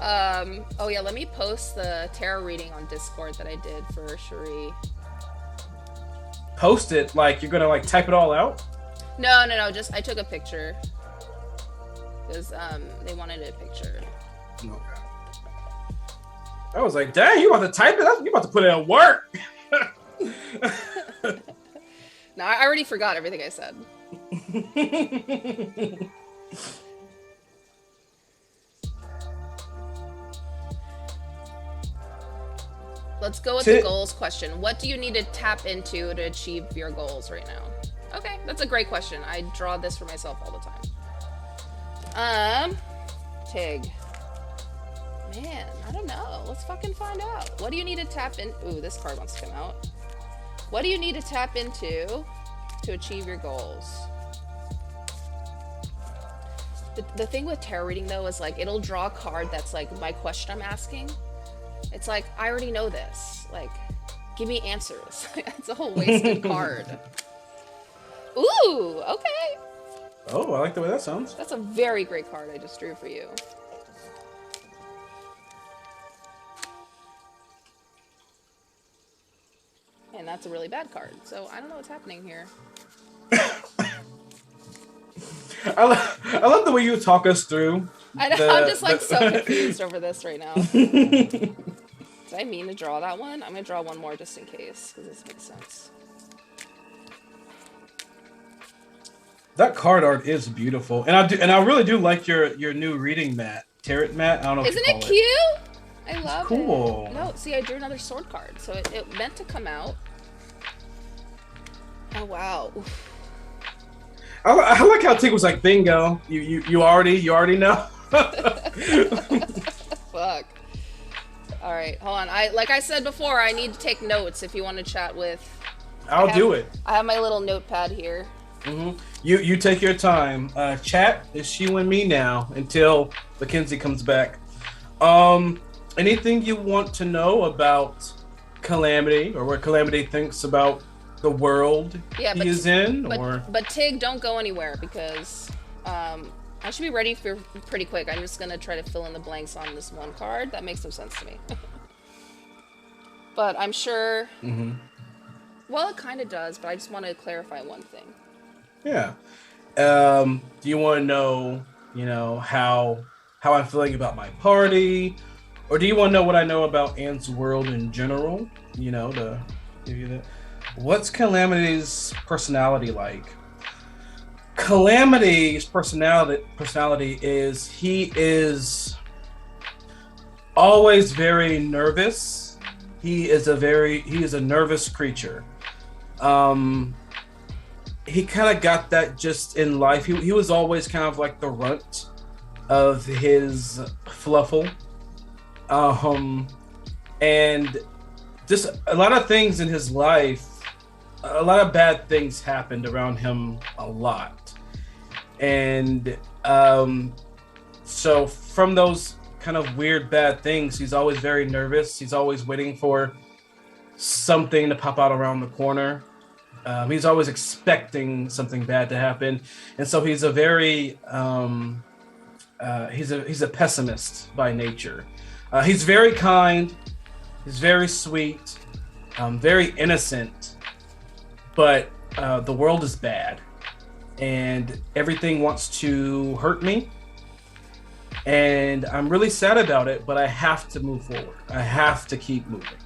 Oh yeah, let me post the tarot reading on Discord that I did for Cherie. Post it? Like you're gonna like type it all out? No, just I took a picture. Because they wanted a picture. Okay. I was like, dang, you about to type it? You about to put it at work. No, I already forgot everything I said. Let's go with the goals question. What do you need to tap into to achieve your goals right now? Okay, that's a great question. I draw this for myself all the time. Tig. Man, I don't know. Let's fucking find out. What do you need to tap in? Ooh, this card wants to come out. What do you need to tap into to achieve your goals? The thing with tarot reading though is like it'll draw a card that's like my question I'm asking. It's like I already know this. Like, give me answers. It's a whole wasted card. Ooh, okay. Oh, I like the way that sounds. That's a very great card I just drew for you. And that's a really bad card. So I don't know what's happening here. I love the way you talk us through. I know, I'm just like so confused over this right now. Did I mean to draw that one? I'm gonna draw one more just in case, because this makes sense. That card art is beautiful, and I really do like your new reading mat, tarot mat. I don't know. Isn't it cute? I love it. Cool. No, see, I drew another sword card, so it meant to come out. Oh wow. Oof. I like how Tig was like, bingo. You already know. Fuck. All right, hold on. Like I said before, I need to take notes if you want to chat with. I'll do it. I have my little notepad here. Mm-hmm. You take your time. Chat is you and me now until Mackenzie comes back. Anything you want to know about Calamity or what Calamity thinks about the world Yeah, he is in, or but Tig, don't go anywhere because I should be ready for pretty quick. I'm just gonna try to fill in the blanks on this one card. That makes no sense to me. But I'm sure. Well, it kind of does, but I just want to clarify one thing. yeah. Do you want to know, how I'm feeling about my party, or do you want to know what I know about Ant's world in general? To give you that. What's Calamity's personality like? Calamity's personality is he is always very nervous. He is a nervous creature. He kind of got that just in life. He was always kind of like the runt of his fluffle. And just a lot of things in his life, a lot of bad things happened around him a lot. And so from those kind of weird bad things, he's always very nervous. He's always waiting for something to pop out around the corner. He's always expecting something bad to happen, and so he's a very he's a pessimist by nature. He's very kind, he's very sweet, very innocent, but the world is bad, and everything wants to hurt me, and I'm really sad about it. But I have to move forward. I have to keep moving.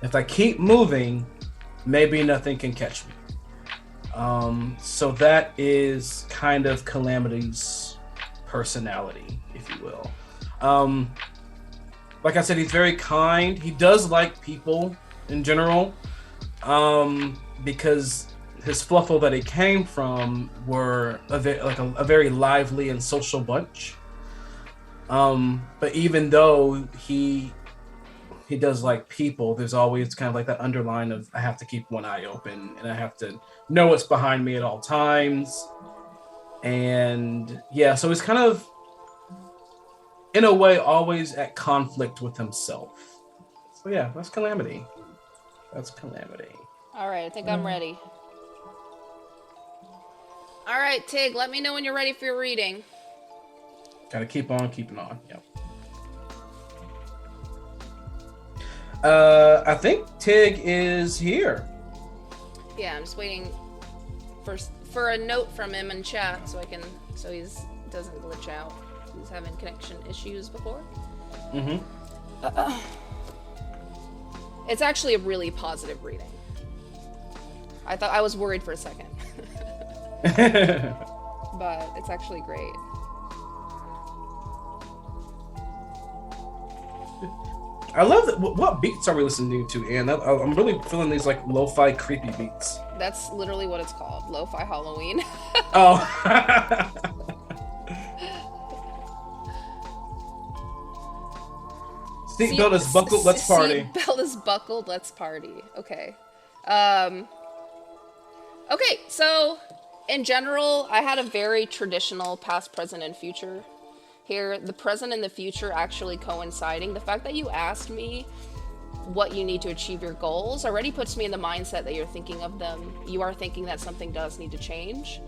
If I keep moving, maybe nothing can catch me. So that is kind of Calamity's personality, if you will. Like I said, he's very kind. He does like people in general, because his fluffle that he came from were a very lively and social bunch. But even though he does like people, there's always kind of like that underline of I have to keep one eye open and I have to know what's behind me at all times. And yeah, so he's kind of, in a way, always at conflict with himself. So yeah, that's Calamity. All right, I think I'm ready. All right, Tig, let me know when you're ready for your reading. Gotta keep on keeping on. Yep. I think Tig is here. Yeah, I'm just waiting for a note from him in chat so he doesn't glitch out. He's having connection issues before. It's actually a really positive reading. I was worried for a second. But it's actually great. I love that. What beats are we listening to, Ann? I'm really feeling these like lo-fi creepy beats. That's literally what it's called, lo-fi Halloween. Oh. Seatbelt is buckled, let's party. Seatbelt is buckled, let's party. Okay. Okay, so in general, I had a very traditional past, present, and future. Here, the present and the future actually coinciding. The fact that you asked me what you need to achieve your goals already puts me in the mindset that you're thinking of them. You are thinking that something does need to change.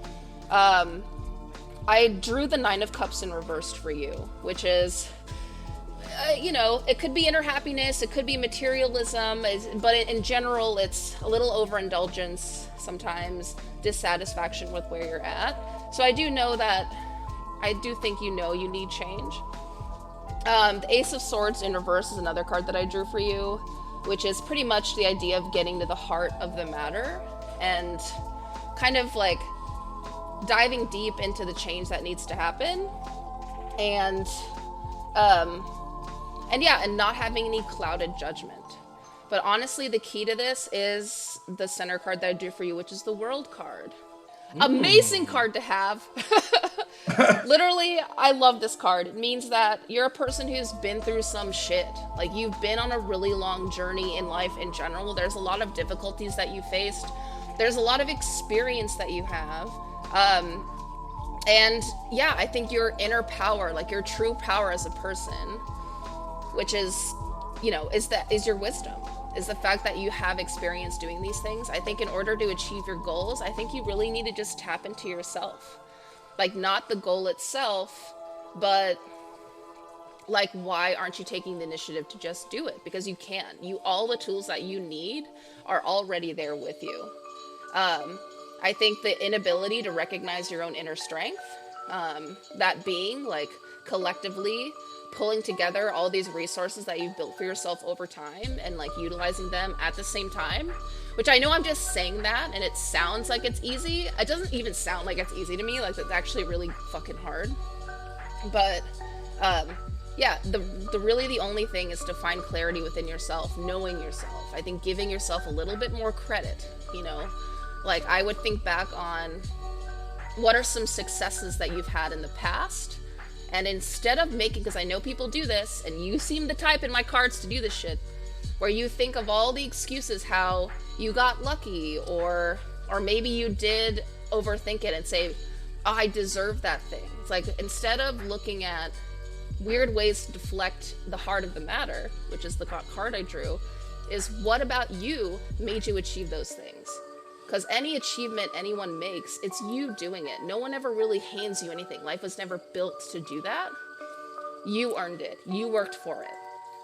I drew the 9 of Cups in reversed for you, which is, it could be inner happiness, it could be materialism, but in general, it's a little overindulgence, sometimes dissatisfaction with where you're at. So I do think you need change. The Ace of Swords in reverse is another card that I drew for you, which is pretty much the idea of getting to the heart of the matter and kind of like diving deep into the change that needs to happen, and not having any clouded judgment. But honestly, the key to this is the center card that I drew for you, which is the World card. Amazing card to have. Literally, I love this card. It means that you're a person who's been through some shit. Like, you've been on a really long journey in life in general. There's a lot of difficulties that you faced. There's a lot of experience that you have. And yeah, I think your inner power, like your true power as a person, which is, is your wisdom. is the fact that you have experience doing these things. I think in order to achieve your goals, I think you really need to just tap into yourself. Like, not the goal itself, but like, why aren't you taking the initiative to just do it? Because you can. All the tools that you need are already there with you. I think the inability to recognize your own inner strength, that being like collectively pulling together all these resources that you've built for yourself over time and like utilizing them at the same time, which I know I'm just saying that and it sounds like it's easy. It doesn't even sound like it's easy to me. Like, it's actually really fucking hard. But yeah, the only thing is to find clarity within yourself, knowing yourself. I think giving yourself a little bit more credit, you know? Like, I would think back on what are some successes that you've had in the past, and instead of making, because I know people do this, and you seem the type in my cards to do this shit, where you think of all the excuses how you got lucky, or maybe you did overthink it and say, oh, I deserve that thing. It's like, instead of looking at weird ways to deflect the heart of the matter, which is the card I drew, is what about you made you achieve those things? Because any achievement anyone makes, it's you doing it. No one ever really hands you anything. Life was never built to do that. You earned it. You worked for it.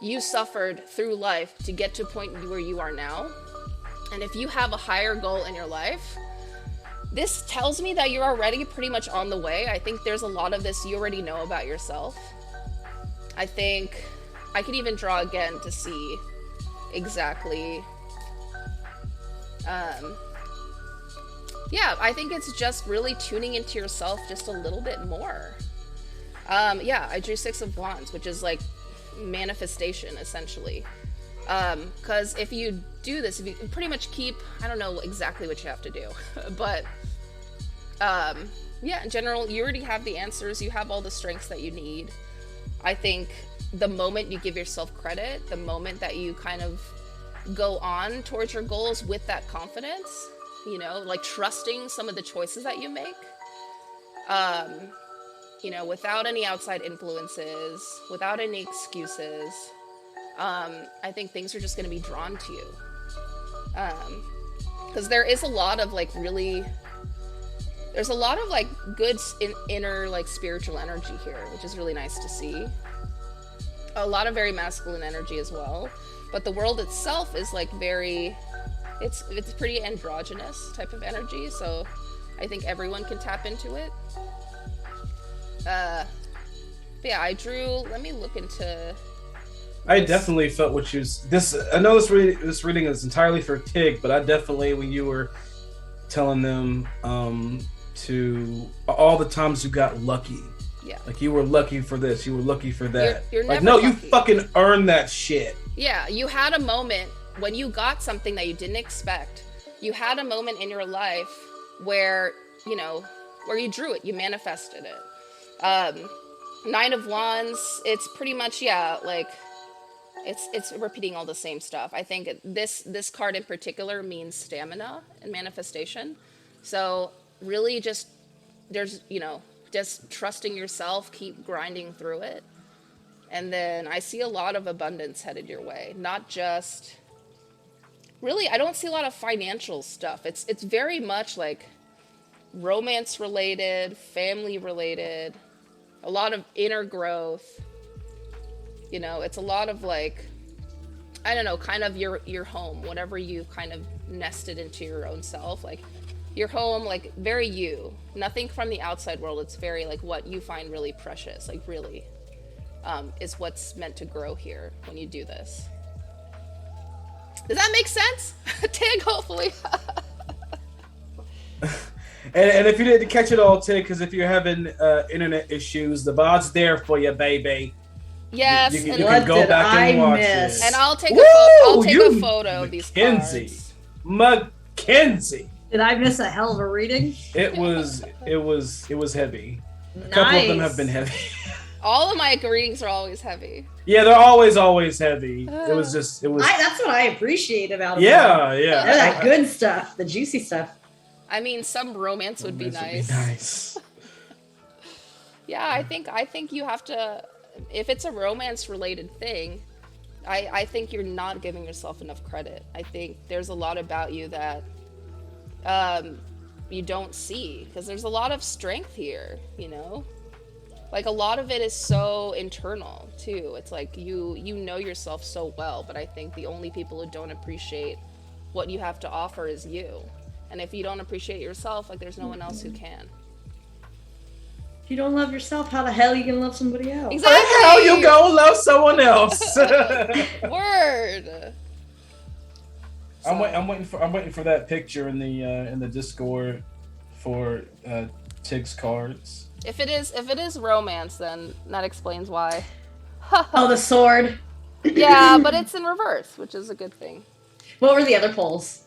You suffered through life to get to a point where you are now. And if you have a higher goal in your life, this tells me that you're already pretty much on the way. I think there's a lot of this you already know about yourself. I think I could even draw again to see exactly. Yeah, I think it's just really tuning into yourself just a little bit more. Yeah, I drew 6 of Wands, which is like manifestation, essentially. Because if you do this, if you pretty much keep, I don't know exactly what you have to do, but yeah, in general, you already have the answers. You have all the strengths that you need. I think the moment you give yourself credit, the moment that you kind of go on towards your goals with that confidence, you know, like trusting some of the choices that you make, you know, without any outside influences, without any excuses, I think things are just going to be drawn to you. Because there is a lot of like really, there's a lot of like good inner like spiritual energy here, which is really nice to see. A lot of very masculine energy as well, but the world itself is like very, it's pretty androgynous type of energy, so I think everyone can tap into it. But yeah, I drew, let me look into. I definitely felt what you was, this. I know this reading is entirely for Tig, but I definitely, when you were telling them to all the times you got lucky, yeah, like you were lucky for this, you were lucky for that. You're like, never no, lucky. you fucking earned that shit. Yeah, you had a moment when you got something that you didn't expect. You had a moment in your life where, you know, where you drew it, you manifested it. 9 of Wands, it's pretty much, yeah, like, it's repeating all the same stuff. I think this card in particular means stamina and manifestation. So really just, there's, you know, just trusting yourself, keep grinding through it. And then I see a lot of abundance headed your way. Not just, really, I don't see a lot of financial stuff. It's very much like romance related, family related, a lot of inner growth. You know, it's a lot of like, I don't know, kind of your home, whatever you kind of nested into your own self, like your home, like very you, nothing from the outside world. It's very like what you find really precious, like really is what's meant to grow here when you do this. Does that make sense? Tig, hopefully. And if you didn't catch it all, Tig, because if you're having internet issues, the VOD's there for you, baby. Yes, you and can go back and watch miss? it. And I'll take Woo! a photo of these cards. Mackenzie. Did I miss a hell of a reading? It was heavy. A Nice. couple of them have been heavy. All of my readings are always heavy. Yeah, they're always heavy. It was. That's what I appreciate about them. Yeah. They're that good stuff, the juicy stuff. I mean, some romance would be nice. Nice. Yeah, I think you have to, if it's a romance related thing, I think you're not giving yourself enough credit. I think there's a lot about you that you don't see, because there's a lot of strength here, you know? Like, a lot of it is so internal too. It's like you know yourself so well, but I think the only people who don't appreciate what you have to offer is you. And if you don't appreciate yourself, like, there's no one else who can. If you don't love yourself, how the hell are you gonna love somebody else? Exactly. How you gonna love someone else? Word. I'm waiting for that picture in the Discord for Tig's cards. If it is romance, then that explains why. Oh, the sword. Yeah, but it's in reverse, which is a good thing. What were the other polls?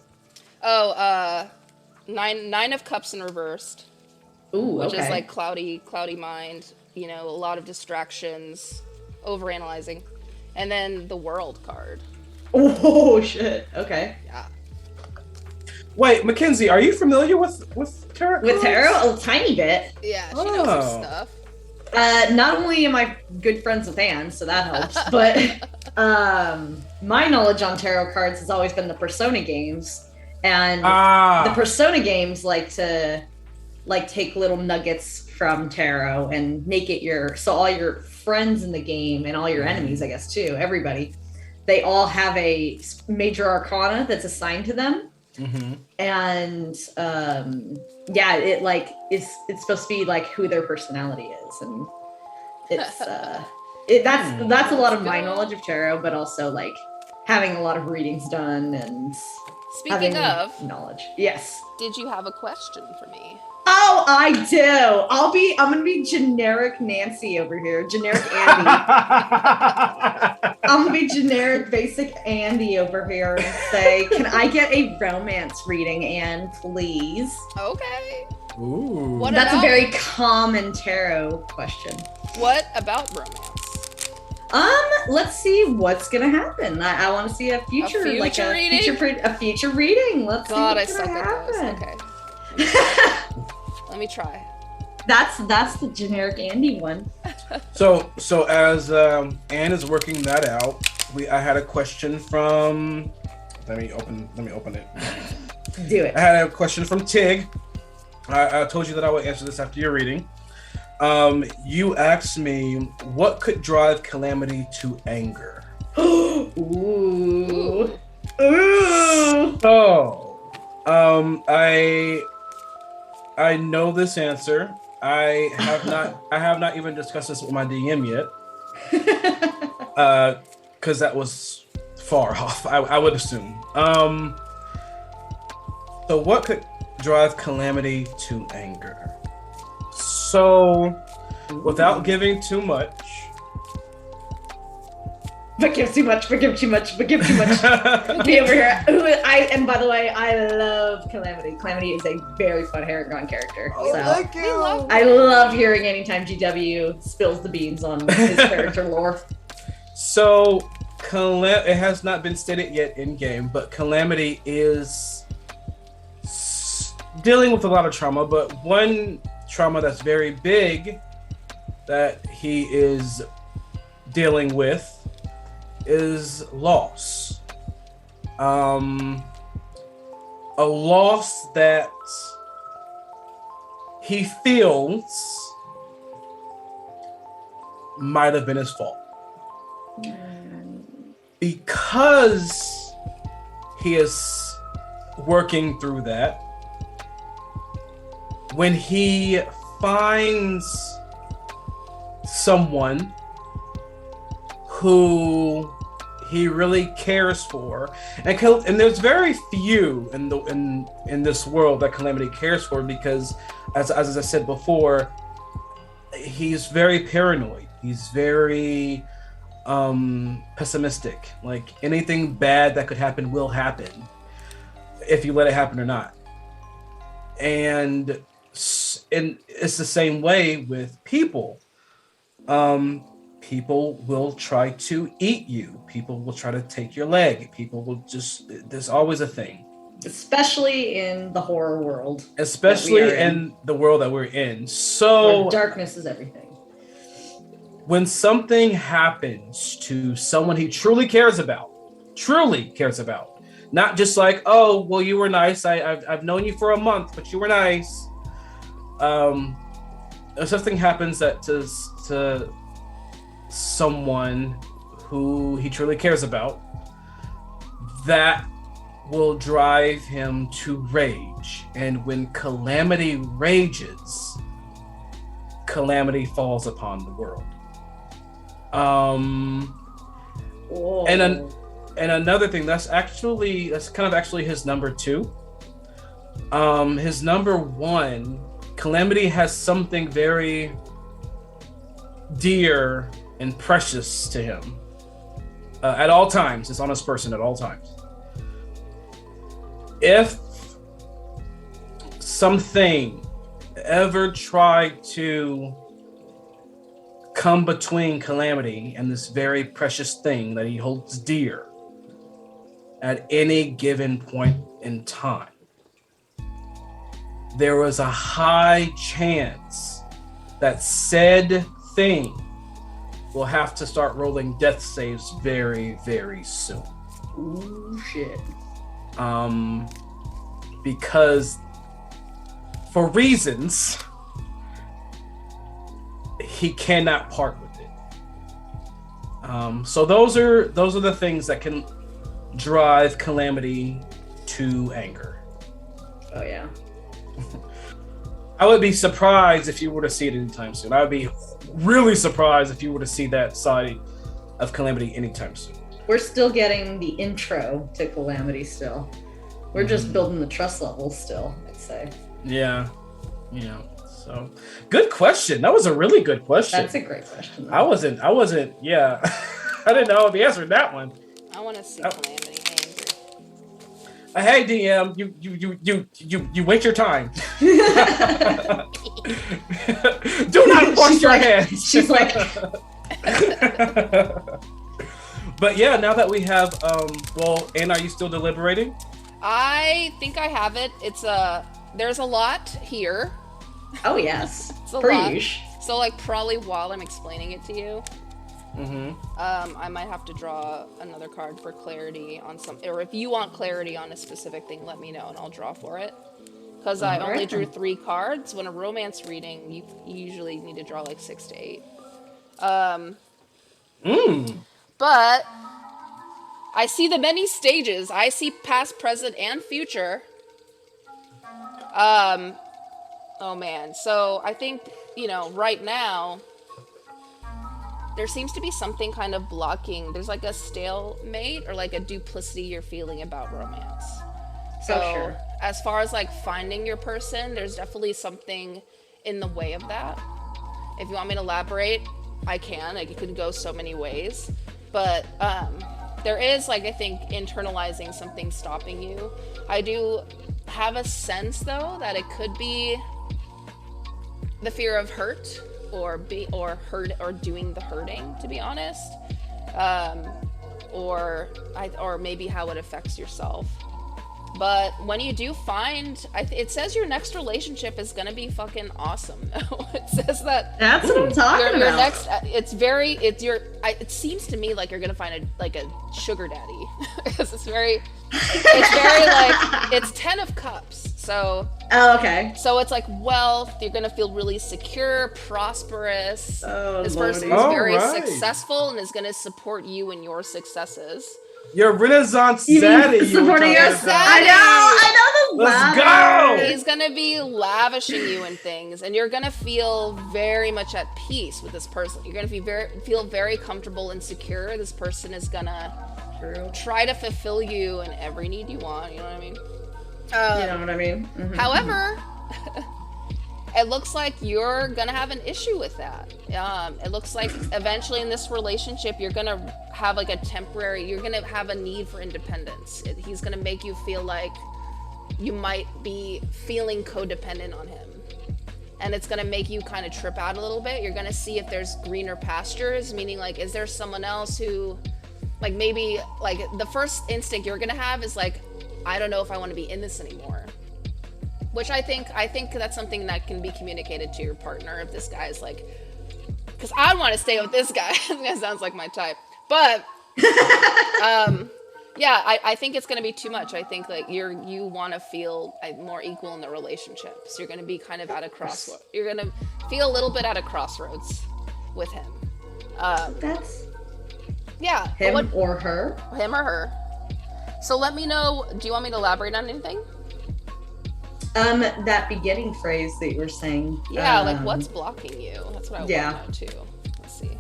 Oh, nine of cups in reversed. Ooh, which okay. is like cloudy mind, you know, a lot of distractions, overanalyzing. And then the world card. Oh shit. Okay. Yeah. Wait, Mackenzie, are you familiar with tarot cards? With tarot, a tiny bit. Yeah, she knows her stuff. Not only am I good friends with Anne, so that helps, but my knowledge on tarot cards has always been the Persona games, and the Persona games like to take little nuggets from tarot and make it so all your friends in the game and all your enemies, I guess too, everybody, they all have a major arcana that's assigned to them. Mm-hmm. And it's supposed to be like who their personality is, and it's that's a lot of my knowledge of tarot, but also like having a lot of readings done and Speaking of knowledge. Yes. Did you have a question for me? Oh, I do. I'm gonna be generic Nancy over here. Generic Andy. I'm gonna be generic basic Andy over here and say, can I get a romance reading, Anne, please? Okay. Ooh. That's a very common tarot question. What about romance? Let's see what's gonna happen. I want to see a future reading. Let's see what's gonna happen. Okay. Let me try. That's the generic Andy one. So as Anne is working that out, I had a question from. Let me open it. Do it. I had a question from Tig. I told you that I would answer this after your reading. You asked me what could drive Calamity to anger. Ooh. So, I know this answer. I have not even discussed this with my DM yet. Because that was far off, I would assume. So what could drive Calamity to anger? So, without giving too much. Forgive too much. Me over here. And by the way, I love Calamity. Calamity is a very fun Haragon character. I love hearing anytime GW spills the beans on his character lore. So, it has not been stated yet in game, but Calamity is dealing with a lot of trauma, but one trauma that's very big that he is dealing with is loss. A loss that he feels might have been his fault. Because he is working through that, when he finds someone who he really cares for, and there's very few in this world that Calamity cares for, because as I said before, he's very paranoid. He's very pessimistic. Like, anything bad that could happen will happen if you let it happen or not. And it's the same way with people. People will try to eat you. People will try to take your leg. People will there's always a thing. Especially in the horror world. Especially in the world that we're in. So where darkness is everything. when something happens to someone he truly cares about, not just like, oh, well, you were nice. I've known you for a month, but you were nice. If something happens that to someone who he truly cares about, that will drive him to rage. And when calamity rages, calamity falls upon the world. And another thing, that's kind of actually his number 2. His number 1, calamity has something very dear and precious to him at all times. It's on his person at all times. If something ever tried to come between calamity and this very precious thing that he holds dear at any given point in time, there was a high chance that said thing will have to start rolling death saves very, very soon. Ooh, shit. Because for reasons, he cannot part with it. So those are the things that can drive calamity to anger. Oh yeah. I would be surprised if you were to see it anytime soon. I would be really surprised if you were to see that side of calamity anytime soon. We're still getting the intro to calamity still. We're just building the trust level still, I'd say. Yeah. So good question. That was a really good question. That's a great question. I wasn't, yeah. I didn't know the answer to that one. I want to see calamity angry. Hey DM, you wait your time. Do not wash your hands. She's like But yeah, now that we have well, Anna, are you still deliberating? I think I have it. There's a lot here. oh yes. It's a lot. Preach. So like probably while I'm explaining it to you, I might have to draw another card for clarity on some, or if you want clarity on a specific thing, let me know and I'll draw for it. Because I only drew 3 cards. When a romance reading, you usually need to draw like 6 to 8. But I see the many stages. I see past, present, and future. Oh man. So I think, right now, there seems to be something kind of blocking. There's like a stalemate or like a duplicity you're feeling about romance. So sure. As far as like finding your person, there's definitely something in the way of that. If you want me to elaborate, I can. Like it could go so many ways. But there is like, I think, internalizing something stopping you. I do have a sense though that it could be the fear of hurt or hurt or doing the hurting, to be honest, or maybe how it affects yourself. But when you do find, it says your next relationship is gonna be fucking awesome. It says that. That's what I'm talking your about. next, it seems to me like you're gonna find a sugar daddy, because it's very like, it's 10 of cups. So. Oh, okay. So it's like wealth. You're gonna feel really secure, prosperous. Oh, this person is very successful and is gonna support you in your successes. Your Renaissance You mean zaddy. supporting your Zaddy. I know the Let's ladder. go. He's gonna be lavishing you in things, and you're gonna feel very much at peace with this person. You're gonna feel very comfortable and secure. This person is gonna try to fulfill you in every need you want. You know what I mean? You know what I mean? Mm-hmm. However, it looks like you're gonna have an issue with that. It looks like eventually in this relationship, you're gonna have like you're gonna have a need for independence. He's gonna make you feel like you might be feeling codependent on him. And it's gonna make you kind of trip out a little bit. You're gonna see if there's greener pastures, meaning like, is there someone else who, like maybe, like the first instinct you're gonna have is like, I don't know if I want to be in this anymore. Which I think that's something that can be communicated to your partner if this guy's like because I want to stay with this guy. That sounds like my type. But yeah, I think it's going to be too much. I think like you want to feel more equal in the relationship. So you're going to be kind of at a crossroads. You're going to feel a little bit at a crossroads with him. That's yeah. him or her. Him or her. So let me know. Do you want me to elaborate on anything? That beginning phrase that you were saying. Yeah, like what's blocking you? That's what I want to know too. Let's see.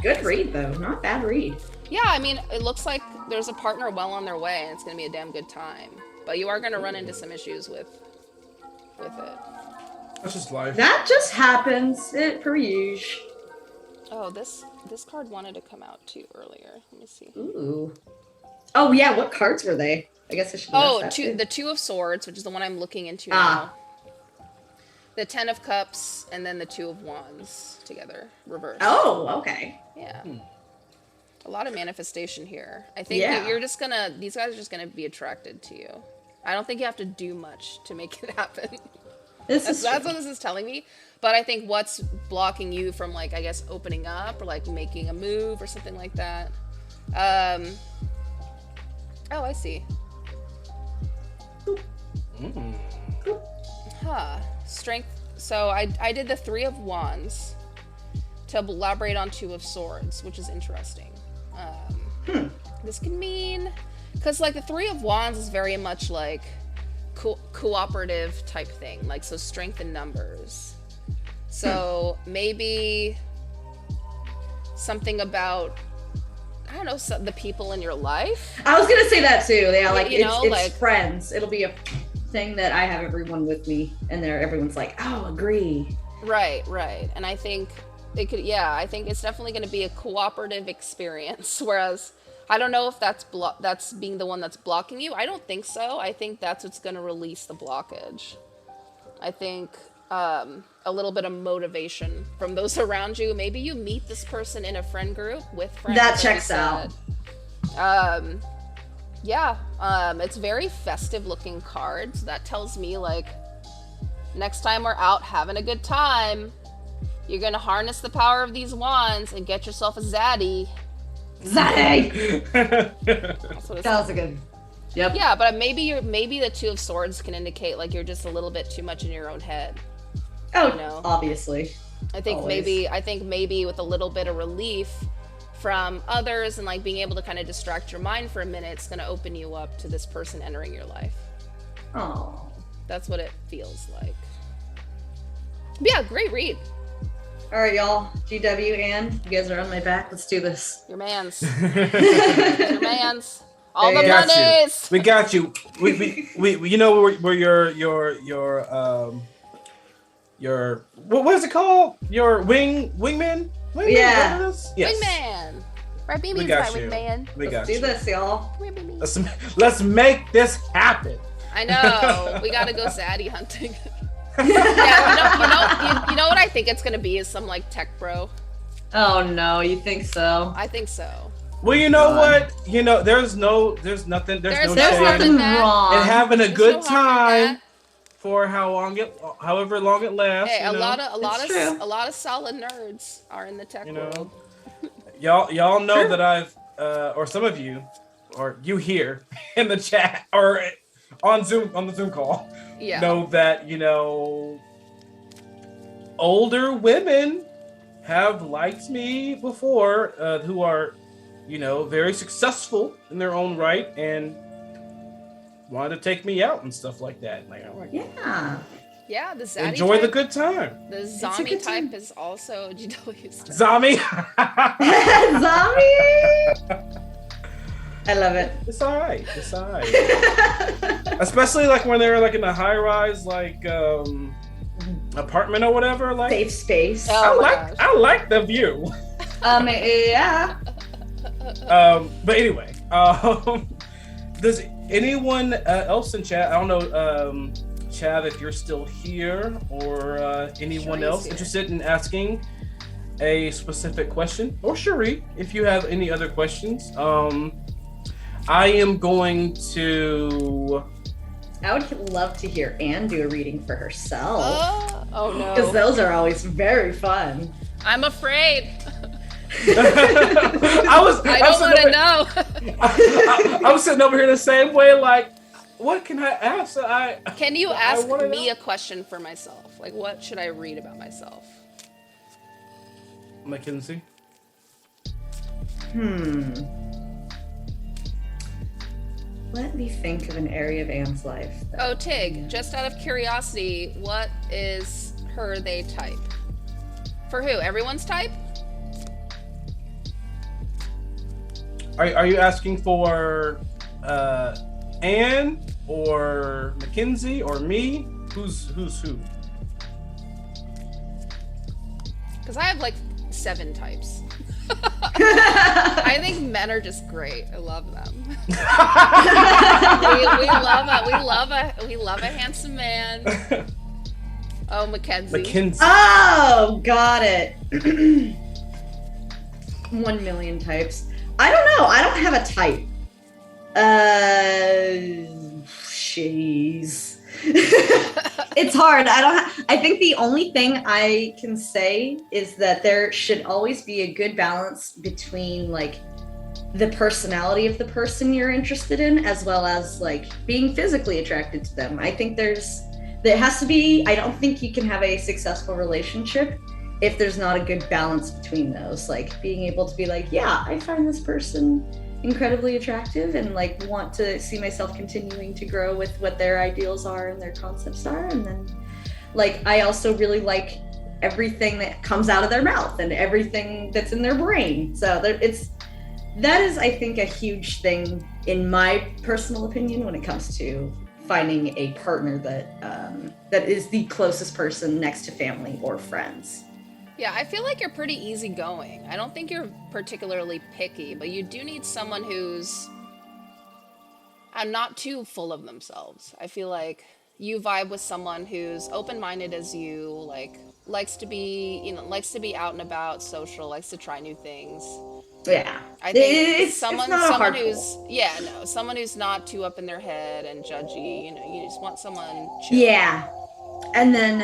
Good read though, not a bad read. Yeah, I mean, it looks like there's a partner well on their way, and it's gonna be a damn good time. But you are gonna run into some issues with it. That's just life. That just happens. It per usual. Oh, this card wanted to come out too earlier. Let me see. Ooh. Oh yeah, what cards were they? I guess I should. Oh, the Two of Swords, which is the one I'm looking into now. The 10 of Cups, and then the 2 of Wands together, reversed. Oh, okay. Yeah. A lot of manifestation here. I think that these guys are just gonna be attracted to you. I don't think you have to do much to make it happen. That's what this is telling me. But I think what's blocking you from, like, I guess, opening up or like making a move or something like that. Oh, I see. Huh. Strength. So I did the 3 of Wands to elaborate on 2 of Swords, which is interesting. This can mean, because like the 3 of Wands is very much like cooperative type thing, like so strength in numbers. So maybe something about, I don't know, the people in your life. I was gonna say that too. Yeah, like it's like friends. It'll be a thing that I have everyone with me, and everyone's like, "Oh, agree." Right. And I think it could. Yeah, I think it's definitely going to be a cooperative experience. Whereas I don't know if that's being the one that's blocking you. I don't think so. I think that's what's going to release the blockage. I think a little bit of motivation from those around you. Maybe you meet this person in a friend group with friends. That checks out. Yeah, it's very festive looking cards. That tells me like next time we're out having a good time, you're gonna harness the power of these wands and get yourself a zaddy. Zaddy! That's what it That was a good. Yep. Yeah, but maybe the 2 of Swords can indicate like you're just a little bit too much in your own head. Oh, you know? Obviously. I think maybe with a little bit of relief from others and like being able to kind of distract your mind for a minute, it's going to open you up to this person entering your life. Oh, that's what it feels like. But yeah, great read. All right, y'all. GW and you guys are on my back. Let's do this. Your man's. Your man's. All the monies. We got you. We you know where your what is it called? Your wingman? Yeah. Yes. Wingman. Right, BB's my wingman. Let's do this, y'all. Let's make this happen. I know. We gotta go zaddy hunting. Yeah, you know what I think it's gonna be is some like tech bro. Oh no, you think so? I think so. Well, you know what? You know, there's nothing wrong in having a good time for however long it lasts. Hey, a lot of solid nerds are in the tech world. Y'all know that I've or some of you, or you here in the chat or on the Zoom call, know that older women have liked me before, who are very successful in their own right and wanted to take me out and stuff like that. Like, I'm like, yeah, the zaddy enjoy type, the good time. The zombie type is also GW's. Zombie. Zombie. I love it. It's all right. Especially like when they're like in a high-rise like apartment or whatever. Like safe space. I like the view. Yeah. But anyway, does anyone else in chat? I don't know, Chad, if you're still here, or anyone else interested in asking a specific question, or Cherie, if you have any other questions. I am going to. I would love to hear Anne do a reading for herself. Oh Because no. those are always very fun. I'm afraid. I I don't want to to know. I was sitting over here the same way, like, what can I ask? Can you I ask wanna me know. a question for myself? Like, what should I read about myself? Mackenzie? Let me think of an area of Anne's life. Oh, Tig, just out of curiosity, what is her, they type? For who? Everyone's type? Are you asking for Anne or Mackenzie or me? Who's who? Because I have like 7 types. I think men are just great. I love them. we love a handsome man. Oh, Mackenzie. Oh, got it. 1,000,000 types. I don't know. I don't have a type. Jeez. It's hard. I think the only thing I can say is that there should always be a good balance between like the personality of the person you're interested in as well as like being physically attracted to them. I think there has to be, I don't think you can have a successful relationship if there's not a good balance between those, like being able to be like, yeah, I find this person incredibly attractive and like want to see myself continuing to grow with what their ideals are and their concepts are. And then like, I also really like everything that comes out of their mouth and everything that's in their brain. So that is, I think, a huge thing in my personal opinion when it comes to finding a partner that is the closest person next to family or friends. Yeah, I feel like you're pretty easygoing. I don't think you're particularly picky, but you do need someone who's not too full of themselves. I feel like you vibe with someone who's open-minded as you, like likes to be out and about, social, likes to try new things. Yeah, I think it's someone who's someone who's not too up in their head and judgy. You know, you just want someone chill. Yeah, and then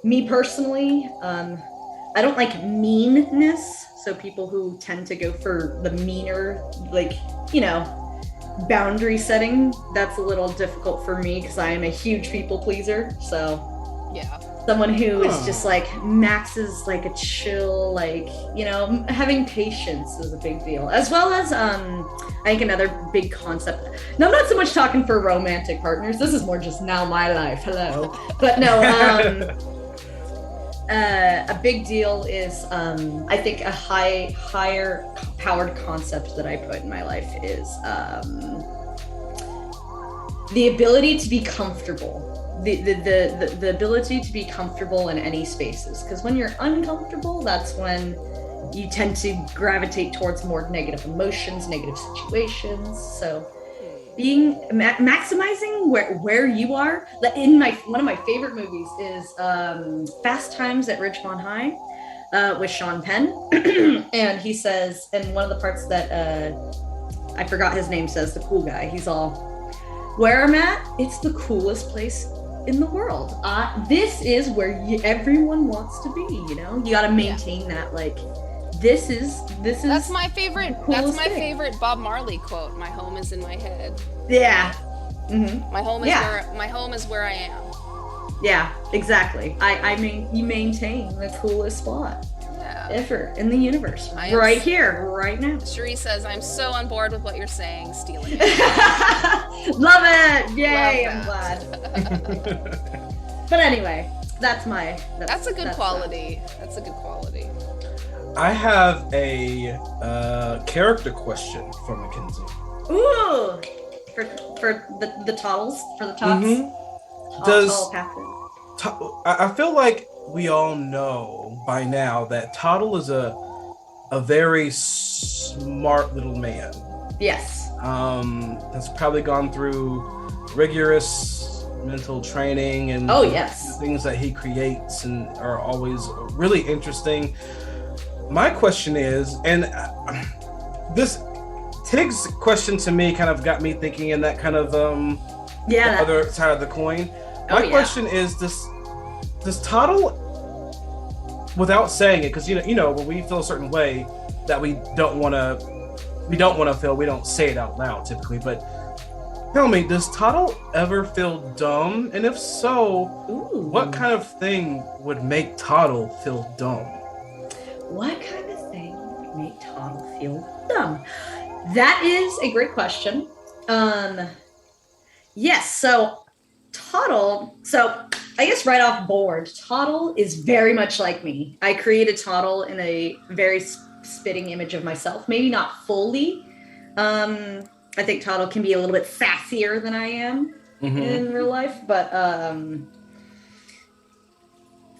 me personally, I don't like meanness. So people who tend to go for the meaner, like, you know, boundary setting, that's a little difficult for me because I am a huge people pleaser. So yeah, someone who is just like Max is like a chill, like, you know, having patience is a big deal, as well as I think another big concept. No, I'm not so much talking for romantic partners. This is more just now my life. Hello, but no. A big deal is I think a higher powered concept that I put in my life is the ability to be comfortable. The ability to be comfortable in any spaces, because when you're uncomfortable, that's when you tend to gravitate towards more negative emotions, negative situations. So being maximizing where you are. In one of my favorite movies is Fast Times at Ridgemont High with Sean Penn. And he says, in one of the parts that I forgot his name, says, the cool guy, he's all, where I'm at, it's the coolest place in the world. This is where everyone wants to be, you know? You got to maintain that, like, this is that's my favorite favorite Bob Marley quote. My home is in my head. Yeah. Mm-hmm. My home is where I am. Yeah, exactly. I mean, you maintain the coolest spot ever in the universe. Right here, right now. Cherie says, I'm so on board with what you're saying, stealing it. Love it! Yay, Love I'm glad. But anyway, that's a good quality. That's a good quality. I have a character question for Mackenzie. Ooh! For the toddles? For the tots? Mm-hmm. I feel like we all know by now that Toddle is a very smart little man. Yes. Has probably gone through rigorous mental training and things that he creates and are always really interesting. My question is, and this Tig's question to me kind of got me thinking in that kind of the other side of the coin. My question is, does Toddle, without saying it, because when we feel a certain way that we don't want to feel, we don't say it out loud typically. But tell me, does Toddle ever feel dumb? And if so, what kind of thing would make Toddle feel dumb? What kind of thing would make Toddle feel dumb? That is a great question. Yes, so Toddle, I guess right off board, Toddle is very much like me. I created Toddle in a very spitting image of myself, maybe not fully. I think Toddle can be a little bit sassier than I am in real life, but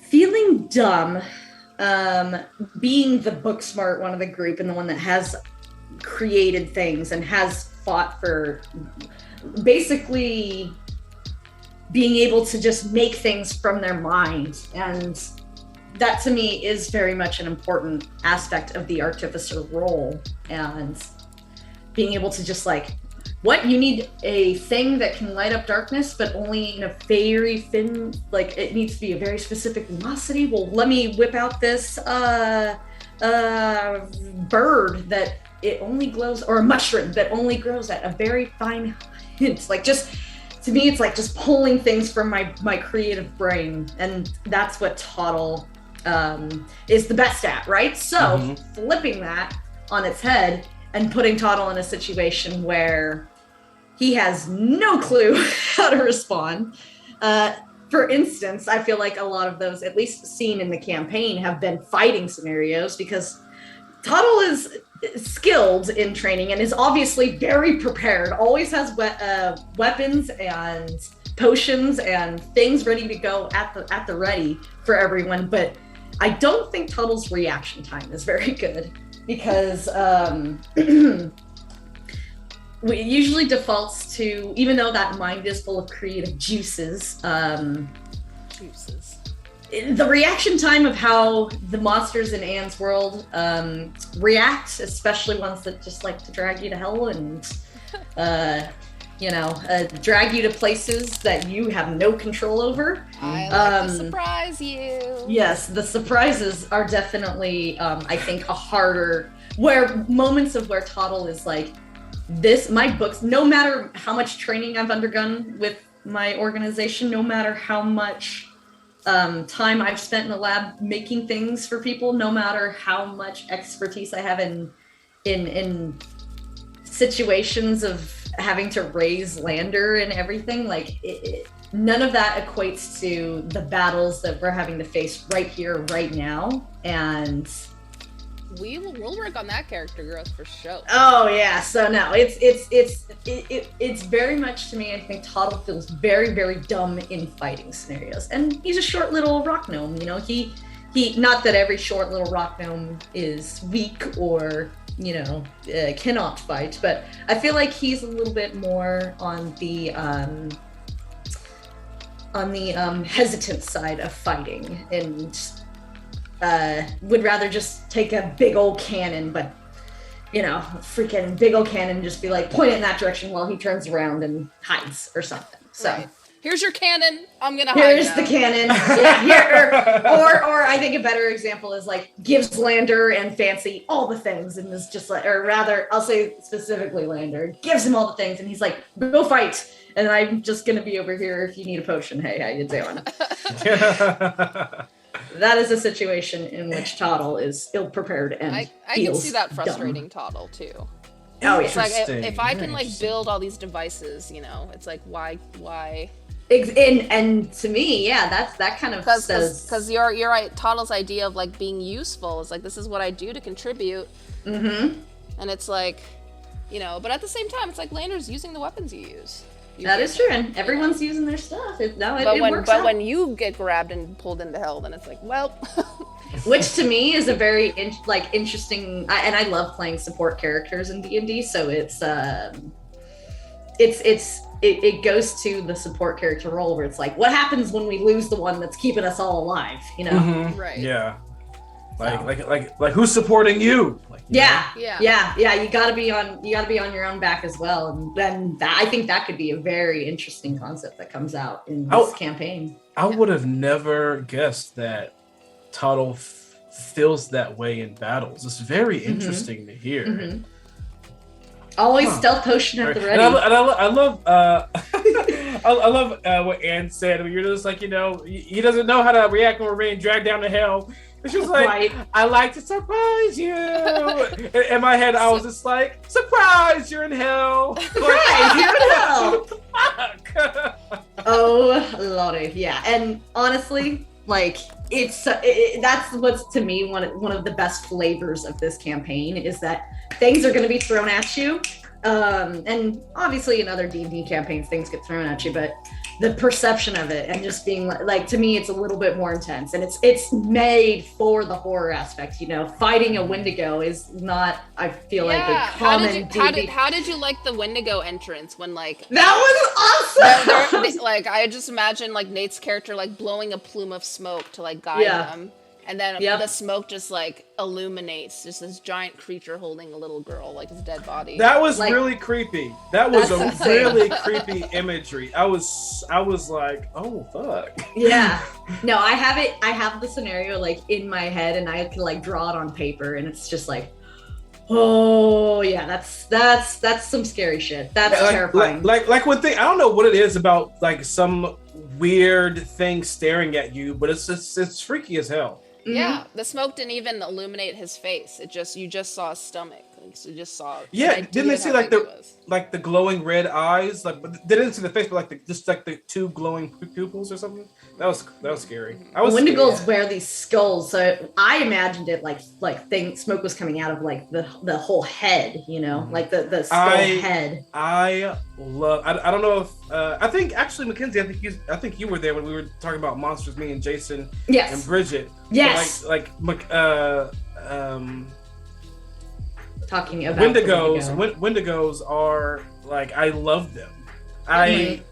feeling dumb, being the book smart one of the group and the one that has created things and has fought for basically being able to just make things from their mind. And that to me is very much an important aspect of the artificer role, and being able to just you need a thing that can light up darkness, but only in a very thin, it needs to be a very specific velocity. Well, let me whip out this bird that it only glows, or a mushroom that only grows at a very fine hint. To me, it's just pulling things from my creative brain, and that's what Toddle is the best at, right? So flipping that on its head and putting Toddle in a situation where he has no clue how to respond. For instance, I feel like a lot of those, at least seen in the campaign, have been fighting scenarios, because Toddle is skilled in training and is obviously very prepared, always has weapons and potions and things ready to go at the ready for everyone. But I don't think Toddle's reaction time is very good, because it usually defaults to, even though that mind is full of creative juices, the reaction time of how the monsters in Anne's world react, especially ones that just like to drag you to hell and drag you to places that you have no control over. I like to surprise you. Yes, the surprises are definitely, I think, a harder, moments of where Toddle is my books, no matter how much training I've undergone with my organization, no matter how much time I've spent in the lab making things for people, no matter how much expertise I have in situations of having to raise Lander and everything, none of that equates to the battles that we're having to face right here, right now. And we'll work on that character growth for sure. Oh yeah, so no, it's very much, to me, I think Toddle feels very, very dumb in fighting scenarios, and he's a short little rock gnome. He not that every short little rock gnome is weak or cannot fight, but I feel like he's a little bit more on the hesitant side of fighting, and would rather just take a big old cannon, but freaking big old cannon, just be point it in that direction while he turns around and hides or something. So right. Here's your cannon. I'm gonna hide. Here's the cannon. Yeah, or I think a better example is gives Lander and Fancy all the things, and is just or rather, I'll say specifically Lander gives him all the things, and he's like, go fight, and I'm just gonna be over here if you need a potion. Hey, how you doing? That is a situation in which Toddle is ill-prepared and I can see that frustrating dumb. Toddle too. Oh, it's if I can build all these devices, it's why? And to me, yeah, that kind of says, because you're right. Toddle's idea of being useful is this is what I do to contribute. And it's but at the same time, it's Lander's using the weapons you use. That is true, and everyone's using their stuff. It works out. When you get grabbed and pulled into hell, then it's well. Which to me is a very interesting, and I love playing support characters in D&D. So it goes to the support character role, where it's what happens when we lose the one that's keeping us all alive, Right. Yeah. Like who's supporting you? Like, Yeah. Yeah. Yeah. You gotta be on your own back as well. And then I think that could be a very interesting concept that comes out in this campaign. I would have never guessed that Tuttle feels that way in battles. It's very interesting to hear. Mm-hmm. Always stealth potion at the ready. And I love I love what Anne said. You're just like, he doesn't know how to react when we're being dragged down to hell. It's just like, Right. I like to surprise you. In my head, I was just like, surprise, you're in hell. Surprise, you're in hell. Fuck. Oh, lordy, yeah. And honestly, like that's what's to me one of the best flavors of this campaign is that things are going to be thrown at you. And obviously in other D&D campaigns, things get thrown at you, but the perception of it and just being like, to me, it's a little bit more intense, and it's made for the horror aspect. Fighting a Wendigo is not, I feel like, a common. How did you like the Wendigo entrance when like that was awesome? like I just imagine like Nate's character like blowing a plume of smoke to like guide them. And then the smoke just like illuminates just this giant creature holding a little girl, like his dead body. That was really creepy. That was a really creepy imagery. I was like, oh fuck. Yeah. No, I have the scenario like in my head, and I can like draw it on paper, and it's just like, oh yeah, that's some scary shit. That's terrifying. Like one thing, I don't know what it is about like some weird thing staring at you, but it's freaky as hell. Yeah, the smoke didn't even illuminate his face. You just saw his stomach. So you just saw. Yeah, didn't they see like the glowing red eyes? Like, but they didn't see the face, but like the two glowing pupils or something. That was scary. Wendigos wear these skulls, so I imagined it like smoke was coming out of like the whole head, like the skull head. I don't know if I think actually Mackenzie, I think you were there when we were talking about monsters, me and Jason and Bridget. Yes. So talking about Wendigos are like, I love them. I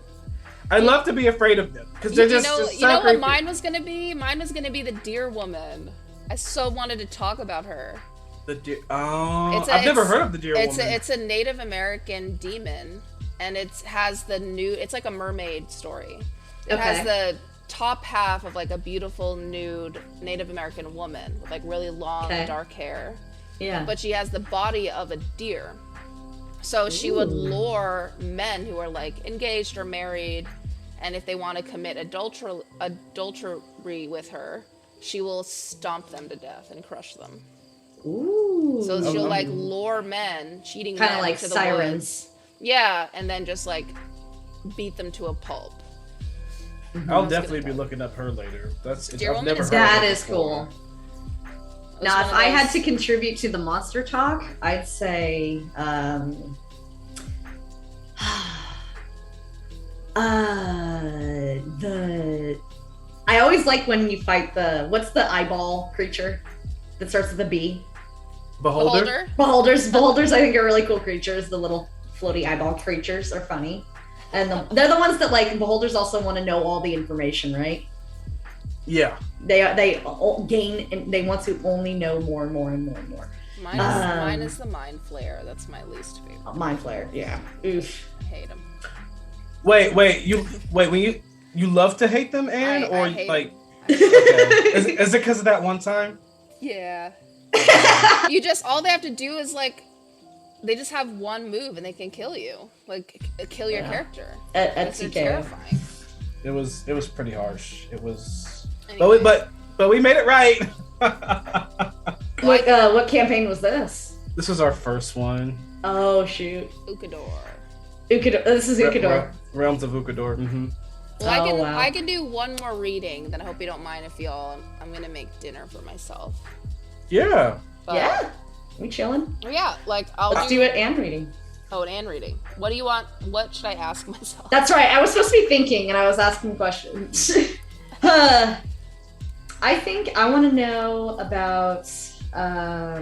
love to be afraid of them because they're just what mine was gonna be. Mine was gonna be the deer woman. I so wanted to talk about her. The deer. Oh, I've never heard of the deer woman. It's a Native American demon, and it has it's like a mermaid story. It has the top half of like a beautiful nude Native American woman with like really long dark hair. Yeah. But she has the body of a deer. So she would lure men who are like engaged or married, and if they want to commit adultery with her, she will stomp them to death and crush them. Ooh. So she'll like lure men, cheating men, kind of like to the sirens. Woods. Yeah, and then just like beat them to a pulp. I'll definitely be looking up her later. I've never heard of that her is before. cool. Now, if I had to contribute to the monster talk, I'd say I always like when you fight what's the eyeball creature that starts with a B? Beholder? Beholders I think are really cool creatures. The little floaty eyeball creatures are funny. And they're the ones that like beholders also want to know all the information, right? Yeah. They gain and they want to only know more and more and more and more. Mine is the Mind Flayer. That's my least favorite. Mind Flayer, yeah. Oof. I hate him. Wait, when you love to hate them, Anne, or I hate like? him. Okay. Is it because of that one time? Yeah. You just all they have to do is like, they just have one move and they can kill you, like kill your character. It's terrifying. It was pretty harsh. It was. Anyway. But we made it right. What campaign was this? This was our first one. Oh shoot. Ukador. This is Ukador. Realms of Ukador. Mm-hmm. Well, I can do one more reading. Then I hope you don't mind if I'm gonna make dinner for myself. Yeah. Yeah. We chilling? Yeah, like Let's do it and reading. Oh, and reading. What do you want? What should I ask myself? That's right. I was supposed to be thinking, and I was asking questions. I think I want to know about. I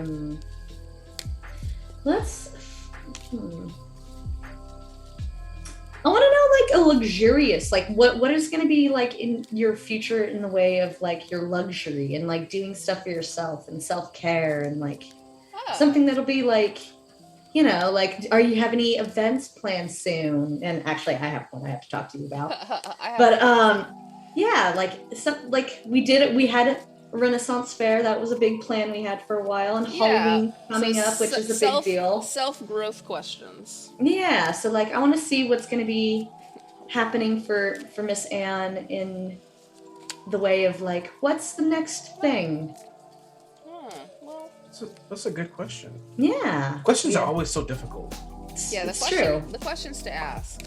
want to know like a luxurious, like what is going to be like in your future in the way of like your luxury and like doing stuff for yourself and self-care and like something that'll be like, you know, like, are you have any events planned soon? And actually I have one I have to talk to you about. But yeah, like we had a Renaissance fair. That was a big plan we had for a while, and Halloween coming up, which is a big deal. Self-growth questions. Yeah, so like I want to see what's going to be happening for Miss Anne in the way of like, what's the next thing? Well, that's a good question. Yeah, questions are always so difficult. Yeah, the questions to ask.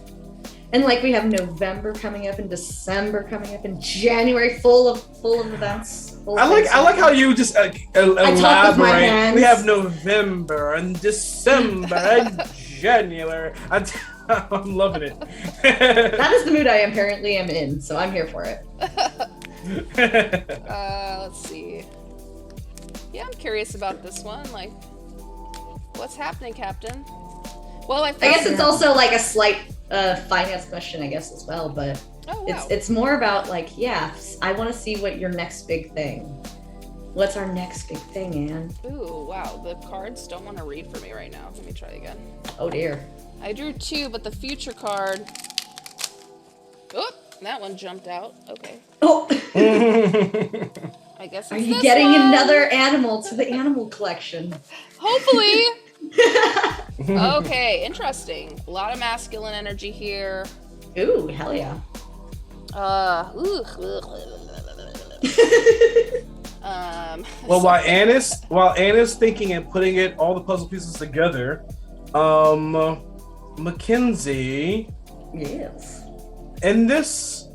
And like we have November coming up and December coming up and January full of events. I like how you just elaborate. We have November and December and January. I'm loving it. That is the mood I apparently am in, so I'm here for it. Let's see. Yeah, I'm curious about this one. Like, what's happening, Captain? Well, I guess it's also like a slight finance question, I guess, as well. But it's more about like, yeah, I want to see what your next big thing. What's our next big thing, Anne? Ooh, wow. The cards don't want to read for me right now. Let me try again. Oh dear. I drew 2, but the future card. Oh, that one jumped out. Okay. Oh. I guess. Are you getting another animal to the animal collection? Hopefully. Okay, interesting. A lot of masculine energy here. Ooh, hell yeah. Well, while Anne is thinking and putting all the puzzle pieces together, Mackenzie. Yes. In this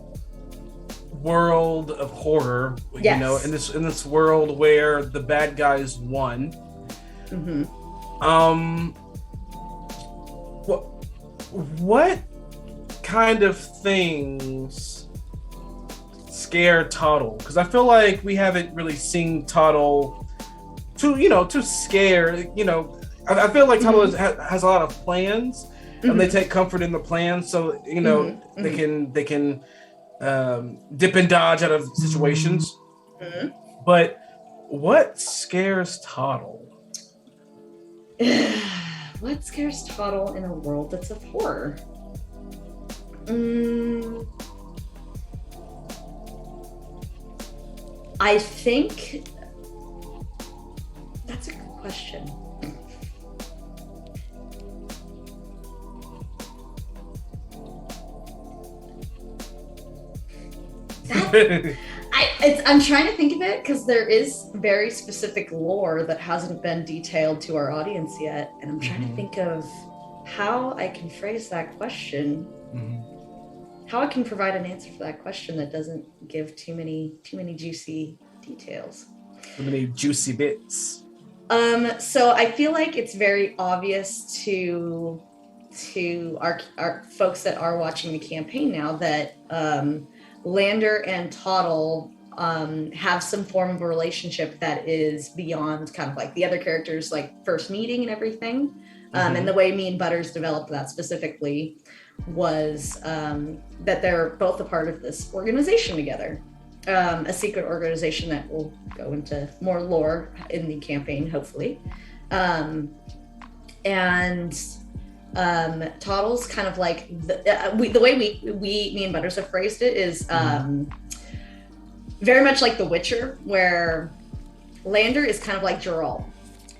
world of horror, you know, in this world where the bad guys won. Mm-hmm. What kind of things scare Tuttle? Because I feel like we haven't really seen Tuttle too scared. You know, I feel like Tuttle has a lot of plans, and they take comfort in the plans. So you know, they can dip and dodge out of situations. Mm-hmm. But what scares Tuttle? What scares Tuttle in a world that's of horror? I think that's a good question. I'm trying to think of it because there is very specific lore that hasn't been detailed to our audience yet, and I'm trying to think of how I can phrase that question, how I can provide an answer for that question that doesn't give too many juicy details. Too many juicy bits. So I feel like it's very obvious to our folks that are watching the campaign now that Lander and Tuttle have some form of a relationship that is beyond kind of like the other characters, like first meeting and everything. And the way me and Butters developed that specifically was that they're both a part of this organization together, a secret organization that will go into more lore in the campaign, hopefully. And Toddle's kind of like the way me and Butters have phrased it is very much like The Witcher, where Lander is kind of like Geralt,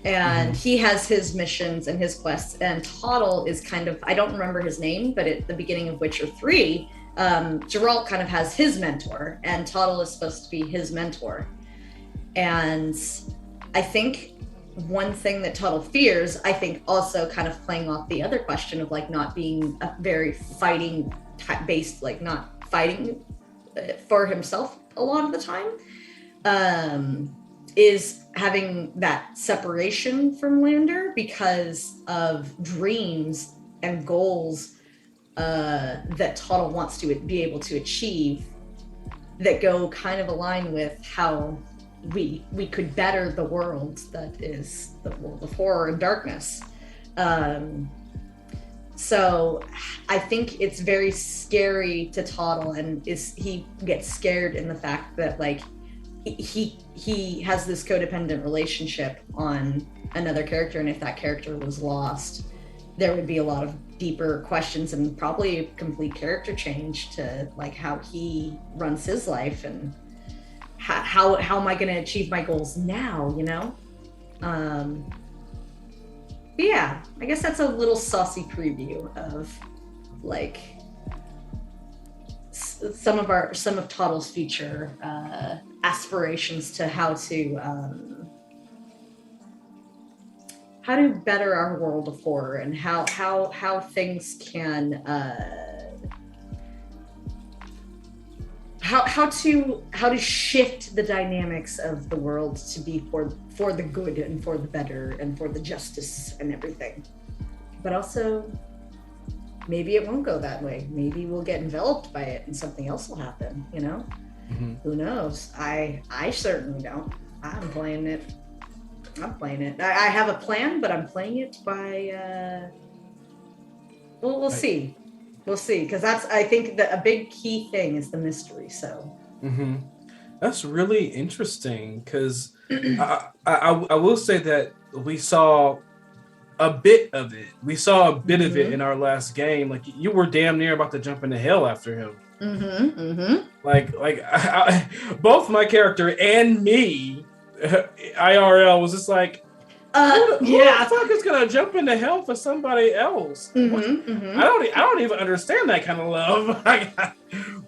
and he has his missions and his quests, and Tuttle is kind of, I don't remember his name, but at the beginning of Witcher 3, Geralt kind of has his mentor, and Tuttle is supposed to be his mentor. And I think one thing that Tuttle fears, I think also kind of playing off the other question of like not being a very fighting based, like not fighting for himself a lot of the time, is having that separation from Lander because of dreams and goals that Tuttle wants to be able to achieve that go kind of align with how we could better the world that is the world of horror and darkness. So I think it's very scary to Toddle, and he gets scared in the fact that like he has this codependent relationship on another character, and if that character was lost, there would be a lot of deeper questions and probably a complete character change to like how he runs his life and how am I going to achieve my goals now, you know? But yeah, I guess that's a little saucy preview of like some of Toddle's future aspirations to how to better our world of horror and how things can how to shift the dynamics of the world to be for the good and for the better and for the justice and everything. But also, maybe it won't go that way. Maybe we'll get enveloped by it and something else will happen, you know? Mm-hmm. Who knows? I certainly don't. I'm playing it. I have a plan, but I'm playing it by we'll see. We'll see, because that's, I think, that a big key thing is the mystery. So, that's really interesting. Because I will say that we saw a bit of it. We saw a bit of it in our last game. Like you were damn near about to jump into hell after him. Like both my character and me, IRL was just like. Who the fuck is gonna jump into hell for somebody else? I don't even understand that kind of love.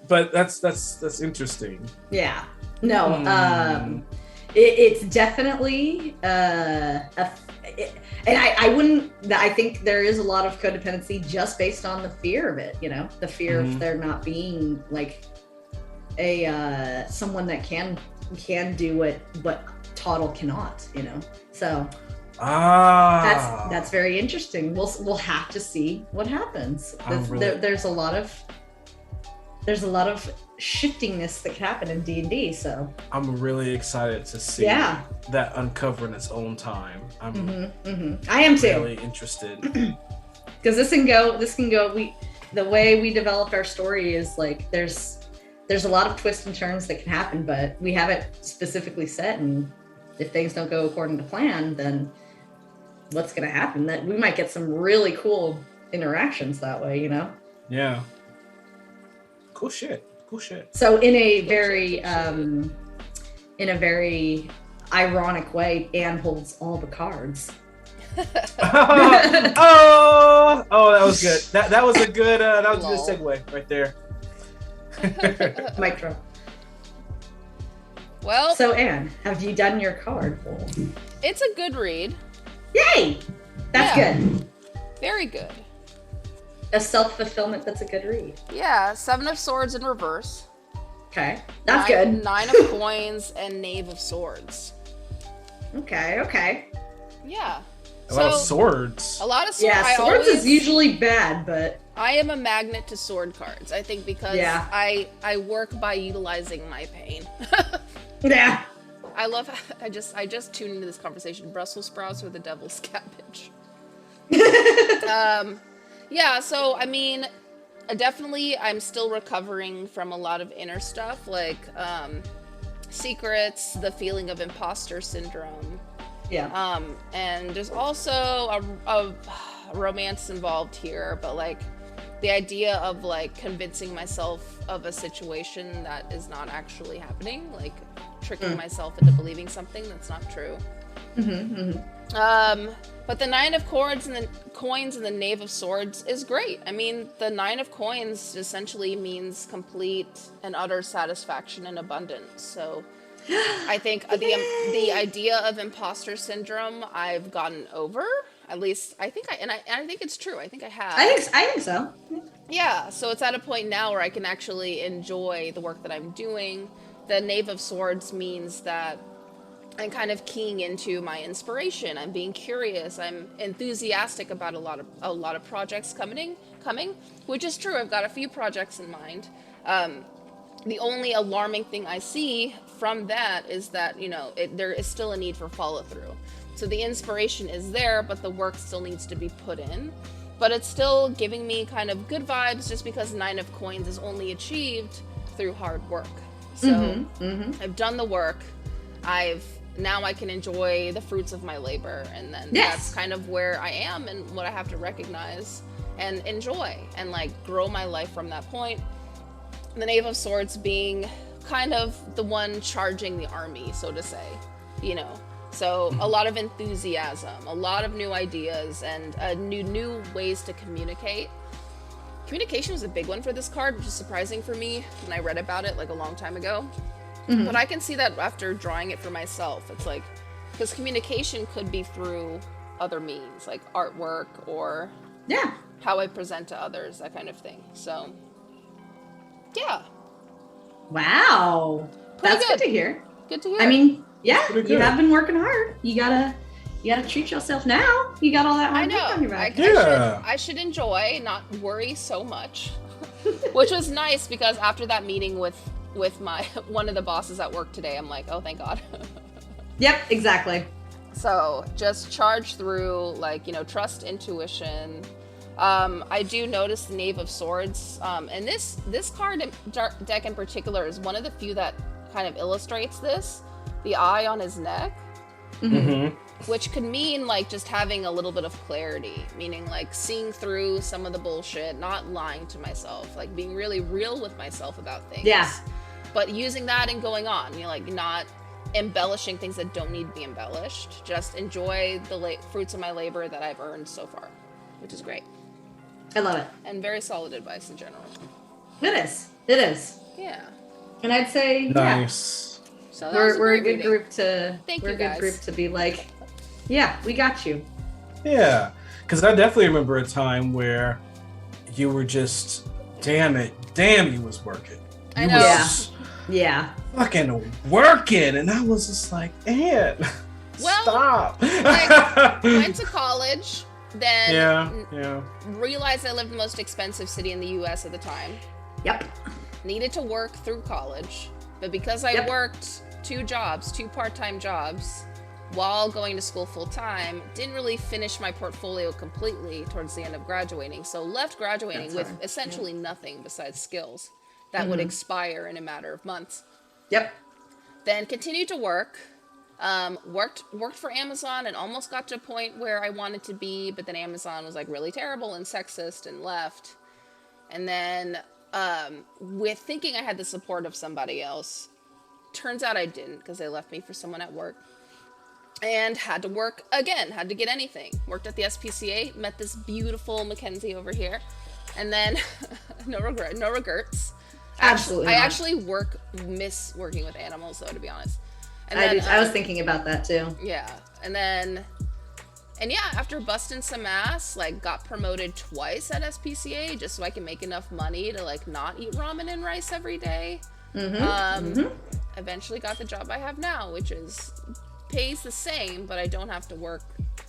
But that's interesting. Yeah. No. It's definitely and I wouldn't. I think there is a lot of codependency just based on the fear of it. You know, the fear of there not being like a someone that can do what Toddle cannot. You know, so. That's very interesting. We'll have to see what happens. There's a lot of shiftingness that can happen in D&D. So I'm really excited to see that uncover in its own time. I'm I am too. Really interested because this can go. The way we developed our story is like there's a lot of twists and turns that can happen, but we have it specifically set, and if things don't go according to plan, then what's going to happen? That we might get some really cool interactions that way, you know? Yeah. Cool shit. So in a very ironic way, Anne holds all the cards. That was good. That was a good segue right there. Mic drop. Well, so Anne, have you done your card pull? It's a good read. Yay! That's good. Very good. A self-fulfillment that's a good read. Yeah, 7 of Swords in reverse. Okay, that's good. 9 of Coins and Knave of Swords. Okay. Yeah. A lot of swords. A lot of swords. Yeah, swords is usually bad, but... I am a magnet to sword cards, I think, because I work by utilizing my pain. Yeah. I love how I just tuned into this conversation. Brussels sprouts or the devil's cabbage. Yeah, so I mean, definitely I'm still recovering from a lot of inner stuff, like secrets, the feeling of imposter syndrome. Yeah. And there's also a romance involved here, but like the idea of like convincing myself of a situation that is not actually happening, like tricking myself into believing something that's not true. But the 9 of Coins and the Knave of Swords is great. I mean, the 9 of Coins essentially means complete and utter satisfaction and abundance. So I think the idea of imposter syndrome I've gotten over. At least I think I think it's true. I think I have. I think so. Yeah, so it's at a point now where I can actually enjoy the work that I'm doing. The Knave of Swords means that I'm kind of keying into my inspiration. I'm being curious. I'm enthusiastic about a lot of projects coming, which is true. I've got a few projects in mind. The only alarming thing I see from that is that, you know, there is still a need for follow through. So the inspiration is there, but the work still needs to be put in. but it's still giving me kind of good vibes just because 9 of coins is only achieved through hard work. So I've done the work. Now I can enjoy the fruits of my labor, and then that's kind of where I am and what I have to recognize and enjoy and like grow my life from that point. The Knave of Swords being kind of the one charging the army, so to say, you know. So a lot of enthusiasm, a lot of new ideas, and new ways to communicate. Communication was a big one for this card, which is surprising for me when I read about it like a long time ago. But I can see that after drawing it for myself. It's like, because communication could be through other means, like artwork or how I present to others, that kind of thing. So, yeah. Wow. That's good to hear. Good to hear. I mean, yeah, you have been working hard. You gotta treat yourself now. You got all that hard work on your back. I should enjoy, not worry so much. Which was nice because after that meeting with my one of the bosses at work today, I'm like, oh, thank God. Yep, exactly. So just charge through, like, you know, trust intuition. I do notice the Knave of Swords, and this card deck in particular is one of the few that kind of illustrates this. The eye on his neck, which could mean like just having a little bit of clarity, meaning like seeing through some of the bullshit, not lying to myself, like being really real with myself about things. Yeah. But using that and going on, you know, like not embellishing things that don't need to be embellished. Just enjoy the fruits of my labor that I've earned so far, which is great. I love it. And very solid advice in general. It is. It is. Yeah. And I'd say, nice. Yeah. So we're a good group to. Thank we're you a good guys. group to be like, yeah, we got you. Yeah, because I definitely remember a time where you were just, damn, you was working. I know. Yeah. Fucking working, and I was just like, Ann, stop. Like, went to college, then realized I lived in the most expensive city in the U.S. at the time. Yep. Needed to work through college, but because I worked 2 part-time jobs, while going to school full-time, didn't really finish my portfolio completely towards the end of graduating. So left graduating with essentially nothing besides skills that would expire in a matter of months. Yep. Then continued to work. Worked for Amazon and almost got to a point where I wanted to be, but then Amazon was like really terrible and sexist and left. And then with thinking I had the support of somebody else, turns out I didn't, because they left me for someone at work. And had to work again, had to get anything. Worked at the SPCA, met this beautiful Mackenzie over here. And then, no regrets. Absolutely I not. actually miss working with animals, though, to be honest. And then, I was thinking about that too. Yeah. And after busting some ass, like got promoted twice at SPCA just so I can make enough money to like not eat ramen and rice every day. Eventually got the job I have now, which is pays the same, but I don't have to work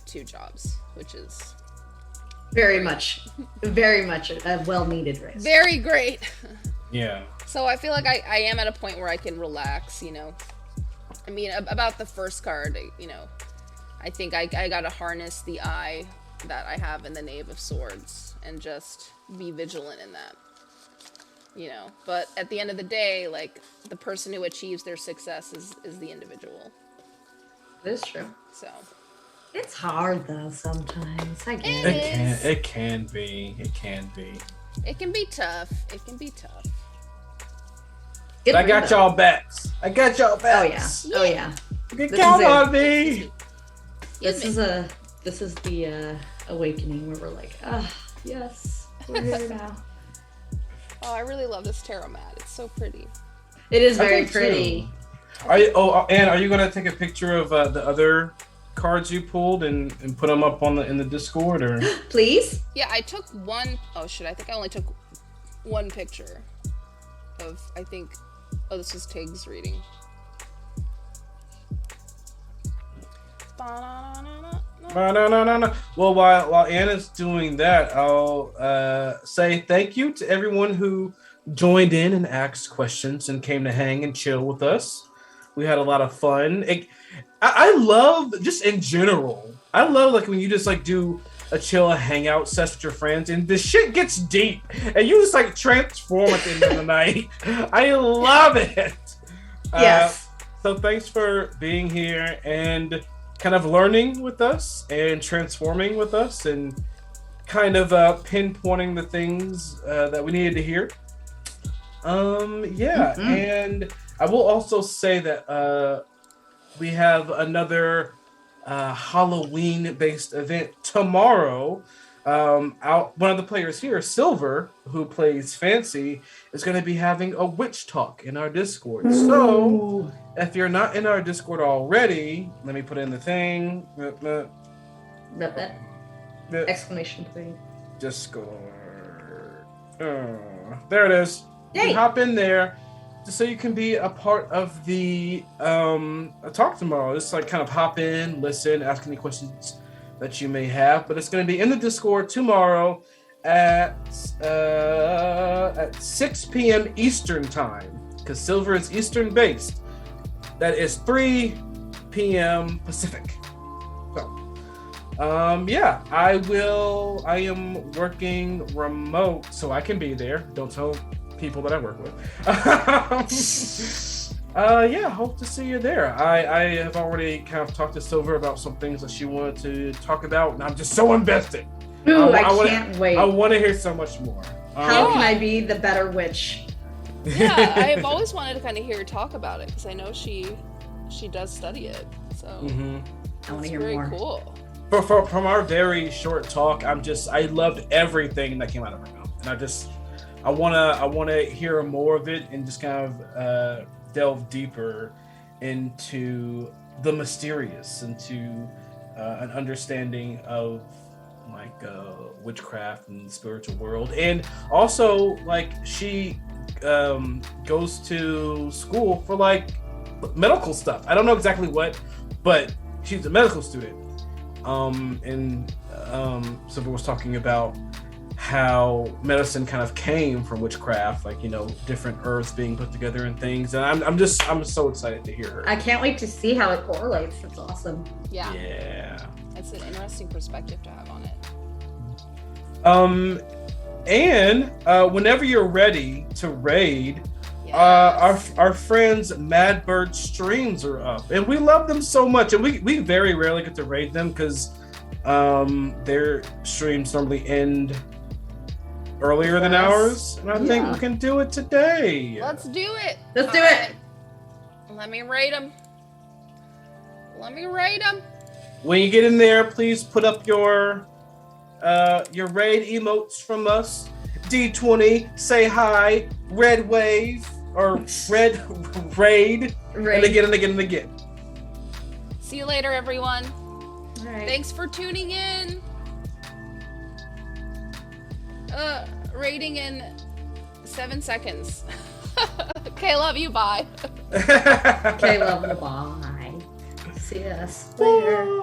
2 jobs, which is very much a well-needed raise. Very great. Yeah. So I feel like I am at a point where I can relax, you know. I mean, about the first card, you know, I think I gotta harness the eye that I have in the Knave of Swords and just be vigilant in that, you know. But at the end of the day, like, the person who achieves their success is the individual. It is true. So it's hard though sometimes. I guess it can be. It can be tough. I got y'all backs. Oh yeah. You can count on me. This is the awakening where we're like, yes, we're here now. Oh, I really love this tarot mat. It's so pretty. It is very pretty. Anne, are you gonna take a picture of the other cards you pulled and put them up in the Discord, or? Please? Yeah, I took one. Oh shit! I think I only took one picture of. I think. Oh, this was Tig's reading. Well, while Anna's doing that, I'll say thank you to everyone who joined in and asked questions and came to hang and chill with us. We had a lot of fun. I love, just in general, I love like when you just like do a chill hangout session with your friends, and the shit gets deep, and you just like transform at the end of the night. I love it. Yes. So thanks for being here and kind of learning with us and transforming with us and kind of pinpointing the things that we needed to hear. And I will also say that we have another Halloween-based event tomorrow. One of the players here, Silver, who plays Fancy, is going to be having a witch talk in our Discord. Ooh. So, if you're not in our Discord already, let me put in the thing. Exclamation point. Discord. There it is. Yay. You hop in there just so you can be a part of the talk tomorrow. Just like kind of hop in, listen, ask any questions that you may have. But it's going to be in the Discord tomorrow at 6 p.m. Eastern time, because Silver is Eastern based. That is 3 p.m. Pacific. So, I am working remote, so I can be there. Don't tell people that I work with. Hope to see you there. I have already kind of talked to Silver about some things that she wanted to talk about, and I'm just so invested. Ooh, I can't wait. I want to hear so much more. How can I be the better witch? Yeah, I've always wanted to kind of hear her talk about it, because I know she does study it. So I want to hear very more. Cool. From our very short talk, I loved everything that came out of her mouth, and I wanna hear more of it and just kind of delve deeper into the mysterious, into an understanding of like witchcraft and the spiritual world, and also like she goes to school for like medical stuff. I don't know exactly what, but she's a medical student. Silver was talking about how medicine kind of came from witchcraft, like, different herbs being put together and things. And I'm so excited to hear her. I can't wait to see how it correlates. That's awesome. Yeah. Yeah. It's an interesting perspective to have on it. And whenever you're ready to raid, Yes. our friends Madbird streams are up, and we love them so much. And we very rarely get to raid them because their streams normally end earlier than ours, and I think we can do it today. Let's do it. Let's do it. Let me rate them. When you get in there, please put up your raid emotes from us. D20, say hi, red wave, or red raid, and again. See you later, everyone. All right. Thanks for tuning in. Rating in 7 seconds. Okay, love you. Bye. Okay, love you. Bye. See us later.